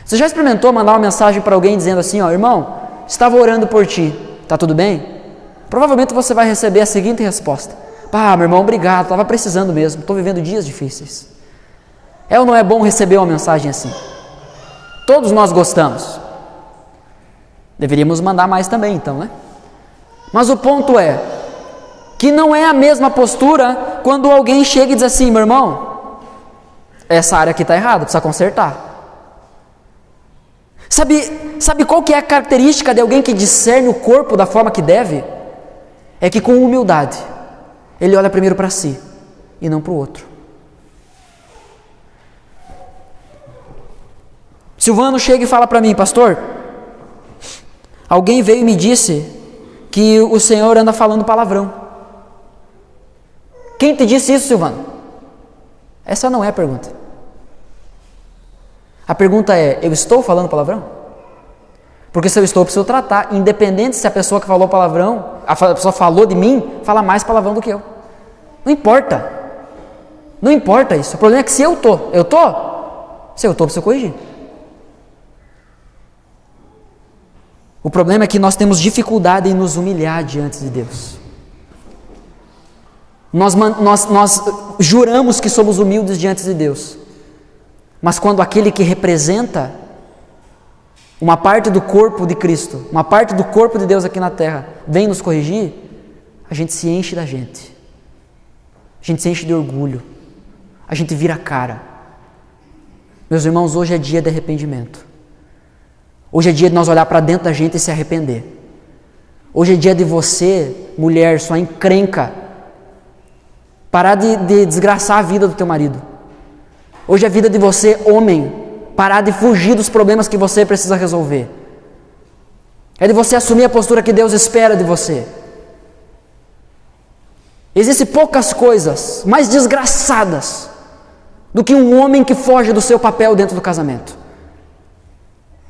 Você já experimentou mandar uma mensagem para alguém dizendo assim, ó, irmão, estava orando por ti, tá tudo bem? Provavelmente você vai receber a seguinte resposta: meu irmão, obrigado, estava precisando mesmo, estou vivendo dias difíceis. É ou não é bom receber uma mensagem assim? Todos nós gostamos. Deveríamos mandar mais também, então, né? Mas o ponto é que não é a mesma postura quando alguém chega e diz assim, meu irmão, essa área aqui está errada, precisa consertar. Sabe qual que é a característica de alguém que discerne o corpo da forma que deve? É que com humildade, ele olha primeiro para si e não para o outro. Silvano chega e fala para mim: pastor, alguém veio e me disse que o senhor anda falando palavrão. Quem te disse isso, Silvano? Essa não é a pergunta. A pergunta é: eu estou falando palavrão? Porque se eu estou, eu preciso tratar, independente se a pessoa que falou palavrão, a pessoa falou de mim, fala mais palavrão do que eu. Não importa. Não importa isso. O problema é que se eu estou, se eu estou, preciso corrigir. O problema é que nós temos dificuldade em nos humilhar diante de Deus. Nós juramos que somos humildes diante de Deus. Mas quando aquele que representa uma parte do corpo de Cristo, uma parte do corpo de Deus aqui na terra, vem nos corrigir, a gente se enche da gente. A gente se enche de orgulho. A gente vira a cara. Meus irmãos, hoje é dia de arrependimento. Hoje é dia de nós olhar para dentro da gente e se arrepender. Hoje é dia de você, mulher, sua encrenca, parar de desgraçar a vida do teu marido. Hoje é a vida de você, homem, parar de fugir dos problemas que você precisa resolver. É de você assumir a postura que Deus espera de você. Existem poucas coisas mais desgraçadas do que um homem que foge do seu papel dentro do casamento.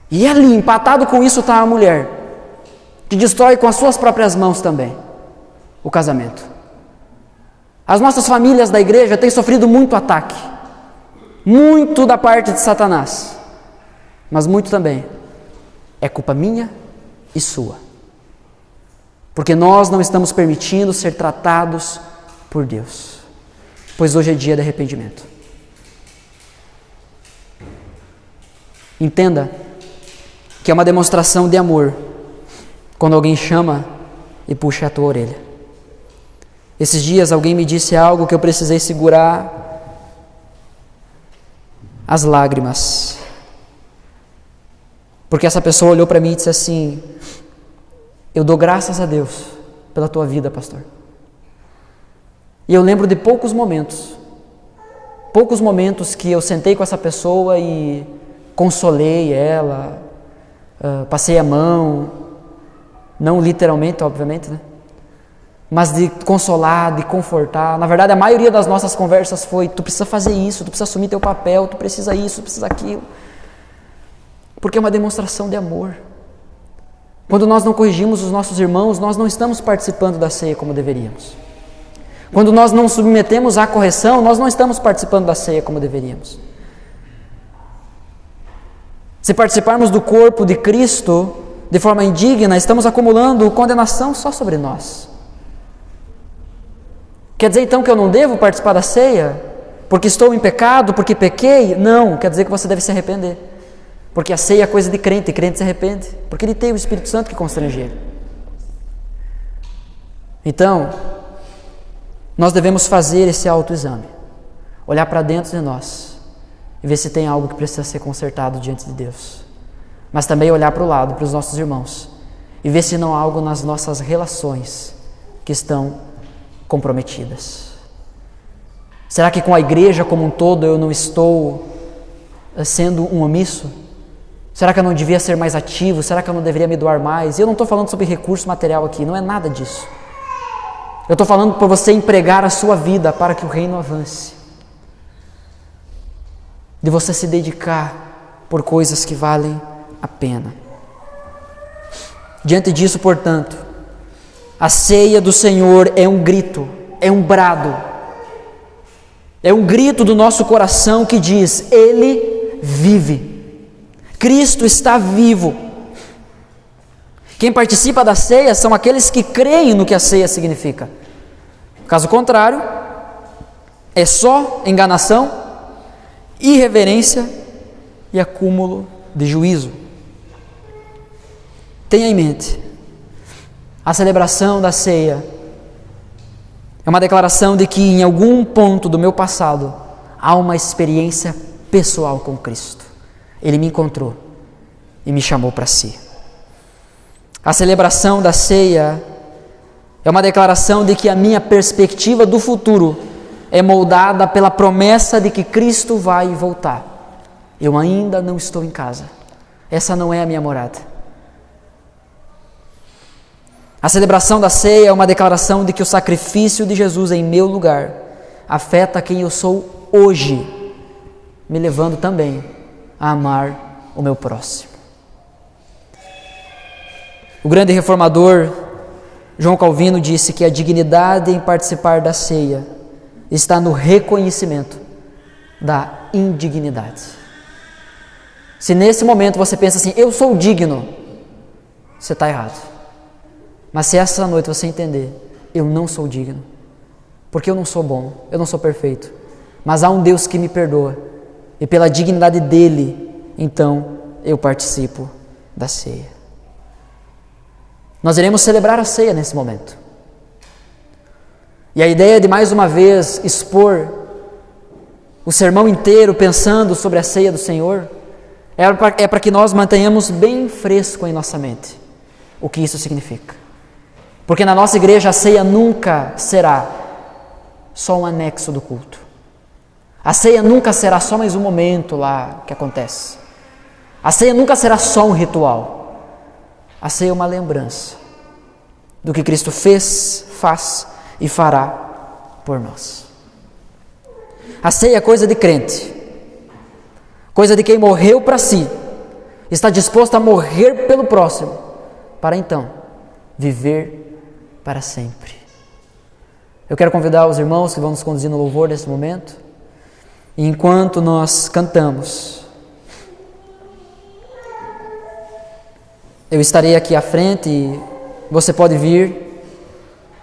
E ali, empatado com isso, está a mulher, que destrói com as suas próprias mãos também o casamento. As nossas famílias da igreja têm sofrido muito ataque, muito da parte de Satanás, mas muito também é culpa minha e sua, porque nós não estamos permitindo ser tratados por Deus, pois hoje é dia de arrependimento. Entenda que é uma demonstração de amor quando alguém chama e puxa a tua orelha. Esses dias alguém me disse algo que eu precisei segurar as lágrimas, porque essa pessoa olhou para mim e disse assim: eu dou graças a Deus pela tua vida, pastor. E eu lembro de poucos momentos que eu sentei com essa pessoa e consolei ela, passei a mão, não literalmente, obviamente, né? Mas de consolar, de confortar. Na verdade, a maioria das nossas conversas foi: tu precisa fazer isso, tu precisa assumir teu papel, tu precisa isso, tu precisa aquilo. Porque é uma demonstração de amor. Quando nós não corrigimos os nossos irmãos, nós não estamos participando da ceia como deveríamos. Quando nós não submetemos à correção, nós não estamos participando da ceia como deveríamos. Se participarmos do corpo de Cristo de forma indigna, estamos acumulando condenação só sobre nós. Quer dizer então que eu não devo participar da ceia porque estou em pecado, porque pequei? Não, quer dizer que você deve se arrepender. Porque a ceia é coisa de crente, e crente se arrepende, porque ele tem o Espírito Santo que constrange ele. Então, nós devemos fazer esse autoexame, olhar para dentro de nós e ver se tem algo que precisa ser consertado diante de Deus. Mas também olhar para o lado, para os nossos irmãos, e ver se não há algo nas nossas relações que estão comprometidas. Será que com a igreja como um todo eu não estou sendo um omisso? Será que eu não devia ser mais ativo? Será que eu não deveria me doar mais? E eu não estou falando sobre recurso material aqui, não é nada disso. Eu estou falando para você empregar a sua vida para que o reino avance. De você se dedicar por coisas que valem a pena. Diante disso, portanto, a ceia do Senhor é um grito, é um brado, é um grito do nosso coração que diz: Ele vive, Cristo está vivo. Quem participa da ceia são aqueles que creem no que a ceia significa. Caso contrário, é só enganação, irreverência e acúmulo de juízo. Tenha em mente, a celebração da ceia é uma declaração de que em algum ponto do meu passado há uma experiência pessoal com Cristo. Ele me encontrou e me chamou para si. A celebração da ceia é uma declaração de que a minha perspectiva do futuro é moldada pela promessa de que Cristo vai voltar. Eu ainda não estou em casa. Essa não é a minha morada. A celebração da ceia é uma declaração de que o sacrifício de Jesus em meu lugar afeta quem eu sou hoje, me levando também a amar o meu próximo. O grande reformador João Calvino disse que a dignidade em participar da ceia está no reconhecimento da indignidade. Se nesse momento você pensa assim, eu sou digno, você está errado. Mas se essa noite você entender, eu não sou digno, porque eu não sou bom, eu não sou perfeito, mas há um Deus que me perdoa, e pela dignidade dele, então eu participo da ceia. Nós iremos celebrar a ceia nesse momento. E a ideia de mais uma vez expor o sermão inteiro pensando sobre a ceia do Senhor é para que nós mantenhamos bem fresco em nossa mente o que isso significa. Porque na nossa igreja a ceia nunca será só um anexo do culto. A ceia nunca será só mais um momento lá que acontece. A ceia nunca será só um ritual. A ceia é uma lembrança do que Cristo fez, faz e fará por nós. A ceia é coisa de crente, coisa de quem morreu para si, está disposto a morrer pelo próximo, para então viver para sempre. Eu quero convidar os irmãos que vão nos conduzir no louvor nesse momento, e enquanto nós cantamos, eu estarei aqui à frente e você pode vir,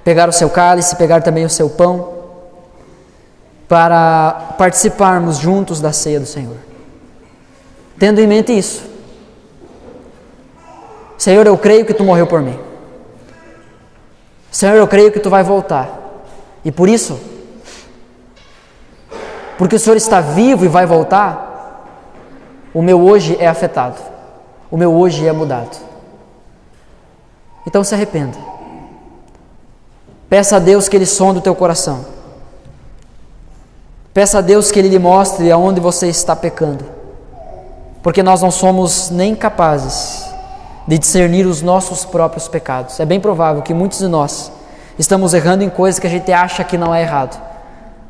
pegar o seu cálice, pegar também o seu pão, para participarmos juntos da ceia do Senhor. Tendo em mente isso, Senhor, eu creio que Tu morreu por mim. Senhor, eu creio que Tu vai voltar. E por isso, porque o Senhor está vivo e vai voltar, o meu hoje é afetado, o meu hoje é mudado. Então se arrependa. Peça a Deus que Ele sonde o teu coração. Peça a Deus que Ele lhe mostre aonde você está pecando. Porque nós não somos nem capazes de discernir os nossos próprios pecados. É bem provável que muitos de nós estamos errando em coisas que a gente acha que não é errado.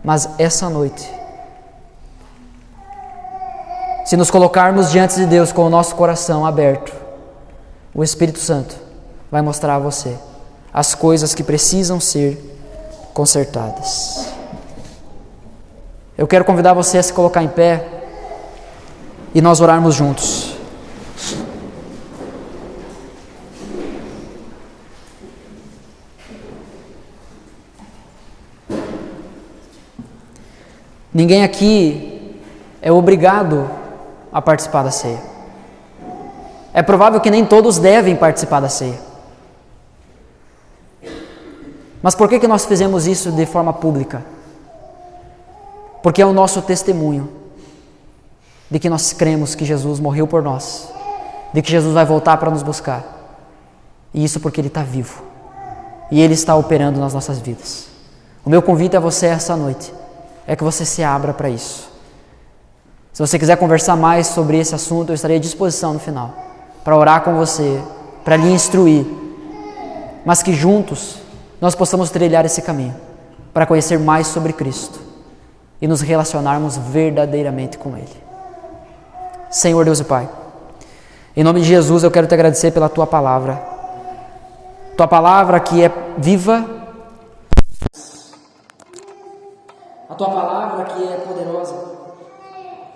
Mas essa noite, se nos colocarmos diante de Deus com o nosso coração aberto, o Espírito Santo vai mostrar a você as coisas que precisam ser consertadas. Eu quero convidar você a se colocar em pé e nós orarmos juntos. Ninguém aqui é obrigado a participar da ceia. É provável que nem todos devem participar da ceia. Mas por que nós fizemos isso de forma pública? Porque é o nosso testemunho de que nós cremos que Jesus morreu por nós, de que Jesus vai voltar para nos buscar. E isso porque Ele está vivo. E Ele está operando nas nossas vidas. O meu convite a você essa noite é que você se abra para isso. Se você quiser conversar mais sobre esse assunto, eu estarei à disposição no final, para orar com você, para lhe instruir, mas que juntos nós possamos trilhar esse caminho, para conhecer mais sobre Cristo e nos relacionarmos verdadeiramente com Ele. Senhor Deus e Pai, em nome de Jesus eu quero te agradecer pela Tua palavra que é viva, a Tua palavra que é poderosa,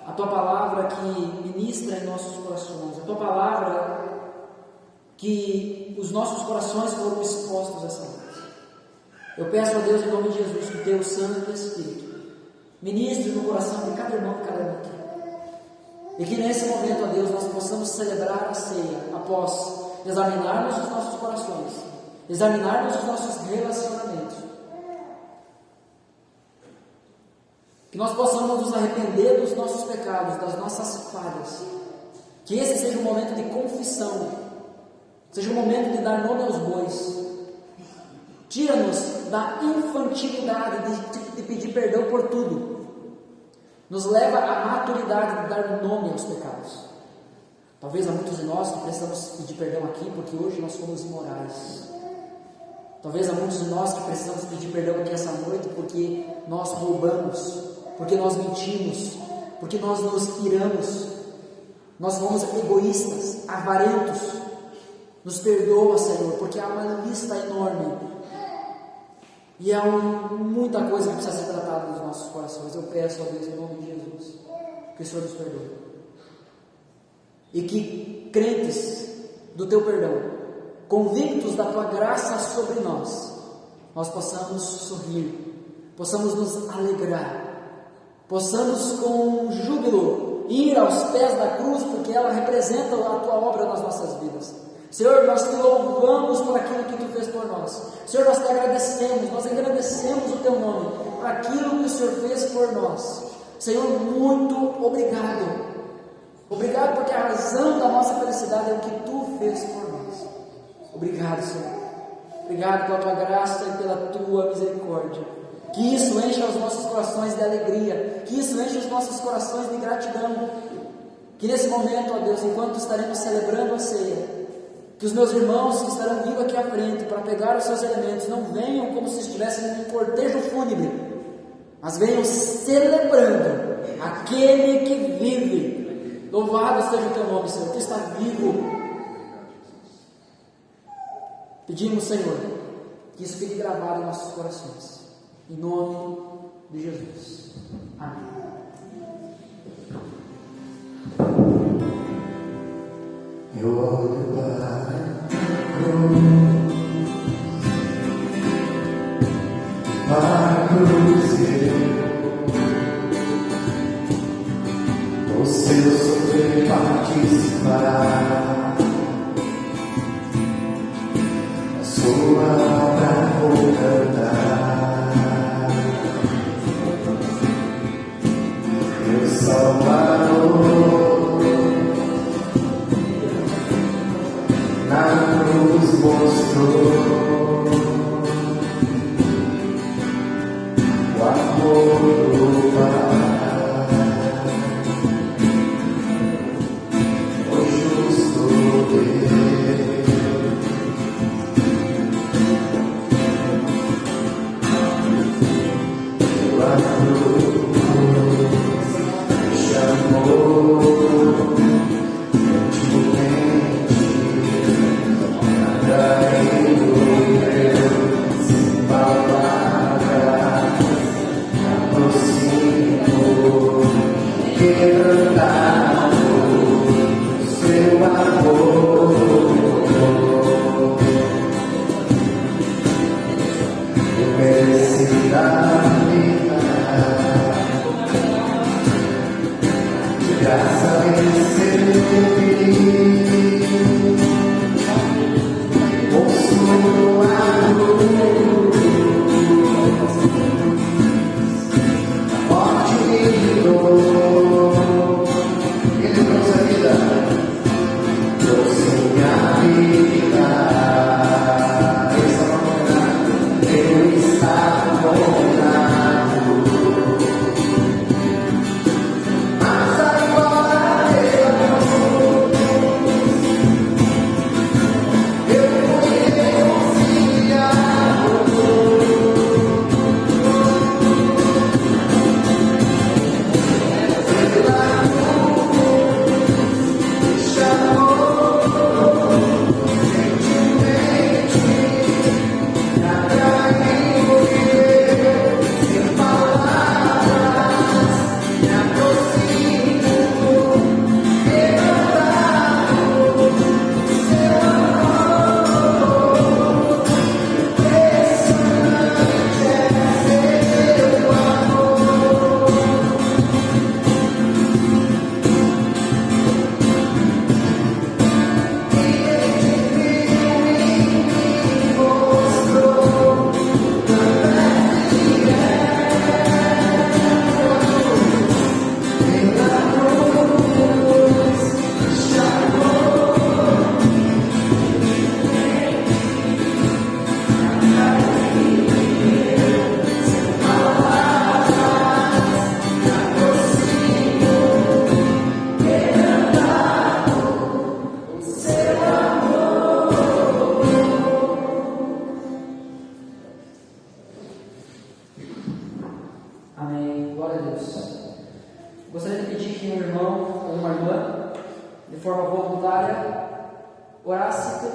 a Tua palavra que ministra em nossos corações, a Tua palavra que os nossos corações foram expostos essa noite. Eu peço a Deus em nome de Jesus que Teu Santo Espírito ministre no coração de cada irmão e cada irmã aqui. E que nesse momento, ó Deus, nós possamos celebrar a ceia após examinarmos os nossos corações, examinarmos os nossos relacionamentos. Que nós possamos nos arrepender dos nossos pecados, das nossas falhas, Que esse seja um momento de confissão, seja um momento de dar nome aos bois. Tira-nos da infantilidade de pedir perdão por tudo. Nos leva à maturidade de dar nome aos pecados. Talvez há muitos de nós que precisamos pedir perdão aqui porque hoje nós fomos imorais. Talvez há muitos de nós que precisamos pedir perdão aqui essa noite porque nós roubamos, porque nós mentimos, porque nós nos iramos, nós fomos egoístas, avarentos. Nos perdoa, Senhor, porque há uma lista enorme e há muita coisa que precisa ser tratada nos nossos corações. Eu peço a Deus, em nome de Jesus, que o Senhor nos perdoe e que, crentes do Teu perdão, convictos da Tua graça sobre nós possamos sorrir, possamos nos alegrar, possamos com júbilo ir aos pés da cruz, porque ela representa a Tua obra nas nossas vidas. Senhor, nós Te louvamos por aquilo que Tu fez por nós. Senhor, nós Te agradecemos, nós agradecemos o Teu nome, por aquilo que o Senhor fez por nós. Senhor, muito obrigado. Obrigado porque a razão da nossa felicidade é o que Tu fez por nós. Obrigado, Senhor. Obrigado pela Tua graça e pela Tua misericórdia. Que isso encha os nossos corações de alegria, que isso encha os nossos corações de gratidão. Que nesse momento, ó Deus, enquanto estaremos celebrando a ceia, que os meus irmãos que estarão vindo aqui à frente para pegar os seus elementos não venham como se estivessem em um cortejo fúnebre, mas venham celebrando aquele que vive. Louvado seja o Teu nome, Senhor, Tu está vivo. Pedimos, Senhor, que isso fique gravado em nossos corações, em nome de Jesus. Amém. Eu olho para a cruz, o seu sofrer participar, a sua obra vou cantar, meu Salvador. Na cruz mostrou o amor do Pai, o justo Deus. A cruz chamou. Atraindo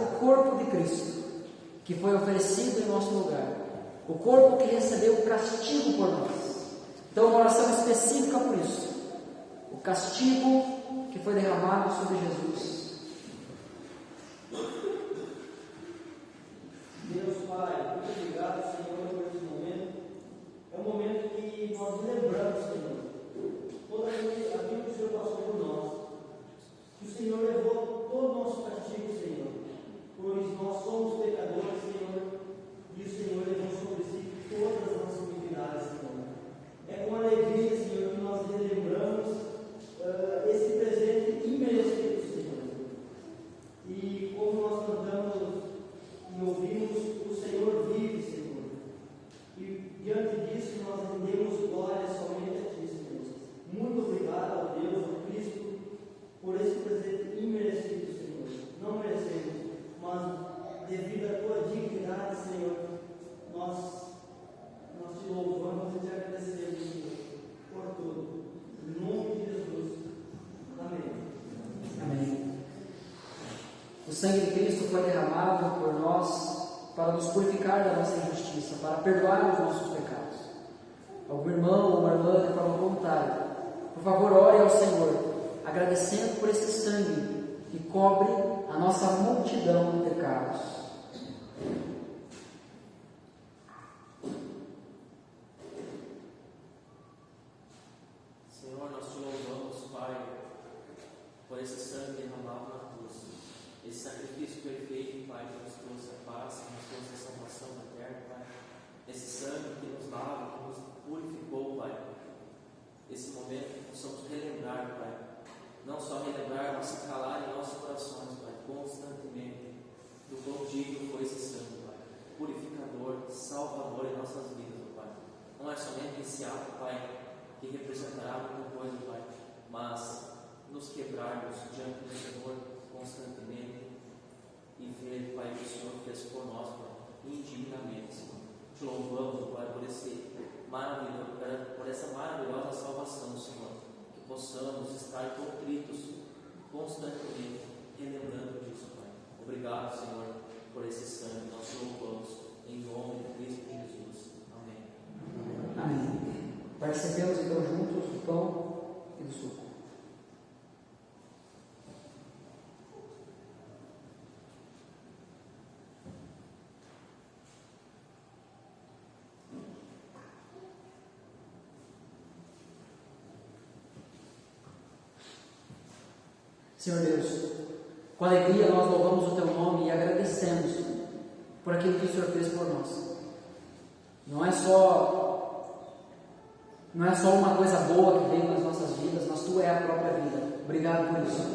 o corpo de Cristo, que foi oferecido em nosso lugar, o corpo que recebeu o castigo por nós. Então, uma oração específica por isso, o castigo que foi derramado sobre Jesus. Deus Pai, muito obrigado, Senhor, por esse momento. É um momento que nós lembramos, Senhor, toda aquilo que o Senhor passou por nós, que o Senhor levou todo o nosso castigo, Senhor, pois nós somos pecadores, Senhor, e o Senhor levou sobre si todas as nossas iniquidades, Senhor. É com alegria, Senhor, que nós relembramos esse presente imerecido, Senhor. E como nós cantamos e ouvimos, o Senhor vive, Senhor. E diante disso nós rendemos glória somente a Ti, Senhor. Muito obrigado a Deus, a Cristo, por esse presente imerecido, Senhor. Não merecemos, mas devido à Tua dignidade, Senhor, nós Te louvamos e Te agradecemos, Senhor, por tudo. Em nome de Jesus. Amém. Amém. O sangue de Cristo foi derramado por nós para nos purificar da nossa injustiça, para perdoar os nossos pecados. Algum irmão ou uma irmã de forma voluntária, por favor, ore ao Senhor, agradecendo por esse sangue que cobre a nossa multidão de pecados. Senhor, nós te louvamos, Pai, por esse sangue derramado na cruz, esse sacrifício perfeito, Pai, que nos trouxe a paz, que nos trouxe a salvação eterna, Pai, esse sangue que nos lava, que nos purificou, Pai, esse momento que possamos relembrar, Pai, não só relembrar, mas se calar em nossos corações, Pai, constantemente, do quão digno foi esse sangue, Pai, purificador, salvador em nossas vidas, Pai. Não é somente esse ato, Pai, que representará muita coisa, Pai, mas nos quebrarmos diante do Senhor constantemente e ver, Pai, o que o Senhor fez por nós, Pai, indignamente, Senhor. Te louvamos, Pai, por essa maravilhosa salvação, Senhor, que possamos estar contritos constantemente, relembrando disso, Pai. Obrigado, Senhor, por esse sangue. Nós te louvamos em nome de Cristo Jesus. Amém. Amém. Participemos então juntos do pão e do suco. Senhor Deus, com alegria nós louvamos o Teu nome e agradecemos por aquilo que o Senhor fez por nós. Não é só uma coisa boa que veio nas nossas vidas, mas Tu é a própria vida. Obrigado por isso.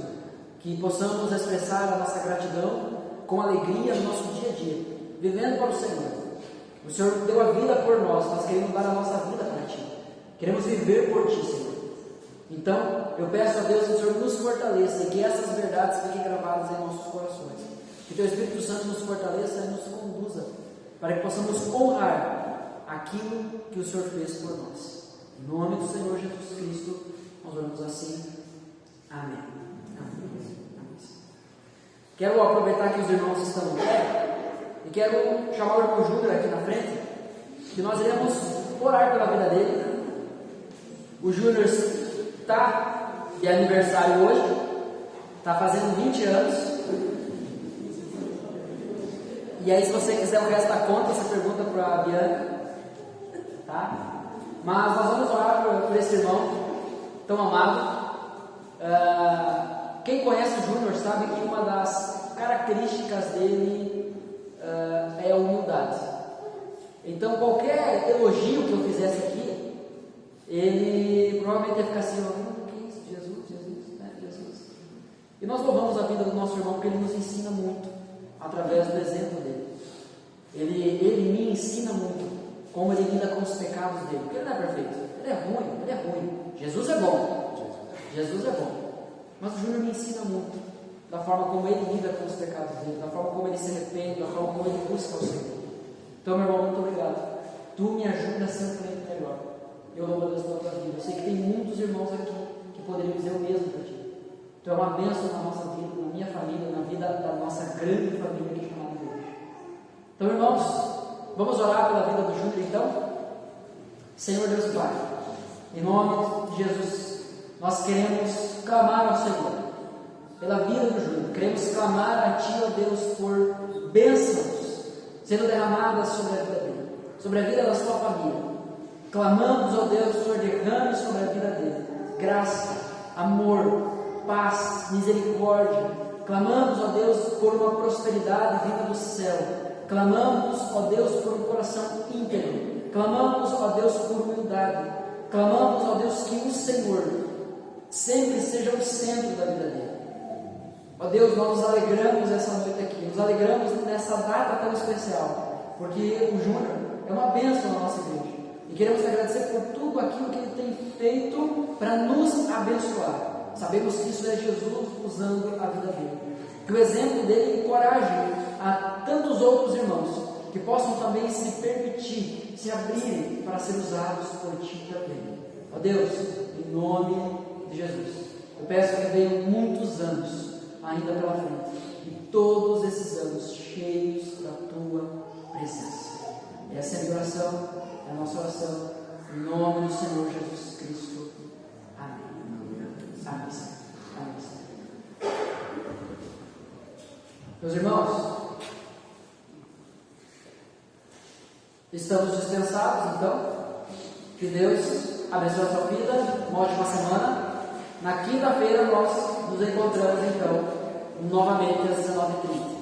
Que possamos expressar a nossa gratidão com alegria no nosso dia a dia, vivendo para o Senhor. O Senhor deu a vida por nós queremos dar a nossa vida para Ti. Queremos viver por Ti, Senhor. Então, eu peço a Deus que o Senhor nos fortaleça e que essas verdades fiquem gravadas em nossos corações. Que Teu Espírito Santo nos fortaleça e nos conduza, para que possamos honrar aquilo que o Senhor fez por nós. Em nome do Senhor Jesus Cristo, nós oramos assim. Amém. Amém. Quero aproveitar que os irmãos estão em pé e quero chamar o irmão Júnior aqui na frente, que nós iremos orar pela vida dele. O Júnior está de aniversário hoje, está fazendo 20 anos. E aí, se você quiser o resto da conta, você pergunta para a Bianca, tá? Mas nós vamos orar por esse irmão tão amado. Quem conhece o Júnior sabe que uma das características dele é a humildade. Então, qualquer elogio que eu fizesse aqui, ele provavelmente ia ficar assim, que isso? Jesus, né? Jesus. E nós louvamos a vida do nosso irmão, porque ele nos ensina muito, através do exemplo dele. Ele me ensina muito como ele lida com os pecados dele, porque ele não é perfeito, ele é ruim. Jesus é bom, mas o Júnior me ensina muito, da forma como ele lida com os pecados dele, da forma como ele se arrepende, da forma como ele busca o Senhor. Então, meu irmão, muito obrigado. Tu me ajuda a ser um crente melhor. Eu louvo a Deus pela tua vida. Eu sei que tem muitos irmãos aqui que poderiam dizer o mesmo para ti. Tu é uma bênção na nossa vida, na minha família, na vida da nossa grande família aqui chamada igreja. Então, irmãos, vamos orar pela vida do Júnior, então? Senhor Deus Pai, em nome de Jesus, nós queremos clamar ao Senhor pela vida do Júnior. Queremos clamar a Ti, ó Deus, por bênçãos sendo derramadas sobre a vida dele, sobre a vida da sua família. Clamamos, ó Deus, Senhor, derrame sobre a vida dele graça, amor, paz, misericórdia. Clamamos, ó Deus, por uma prosperidade vinda do céu. Clamamos, ó Deus, por um coração íntegro. Clamamos, ó Deus, por humildade. Clamamos, ó Deus, que o Senhor sempre seja o centro da vida dele. Ó Deus, nós nos alegramos essa noite aqui, nos alegramos nessa data tão especial, porque o Júnior é uma bênção na nossa igreja. E queremos agradecer por tudo aquilo que ele tem feito para nos abençoar. Sabemos que isso é Jesus usando a vida dele. Que o exemplo dele encoraje a tantos outros irmãos que possam também se permitir, se abrirem para ser usados por Ti também. Ó Deus, em nome de Jesus, eu peço que venham muitos anos ainda pela frente, e todos esses anos cheios da Tua presença. Essa é a minha oração, é a nossa oração, em nome do Senhor Jesus Cristo. Amém. Amém, Senhor. Amém, Senhor. Meus irmãos, estamos dispensados, então. Que Deus abençoe a sua vida, uma ótima semana. Na quinta-feira nós nos encontramos, então, novamente às 19h30.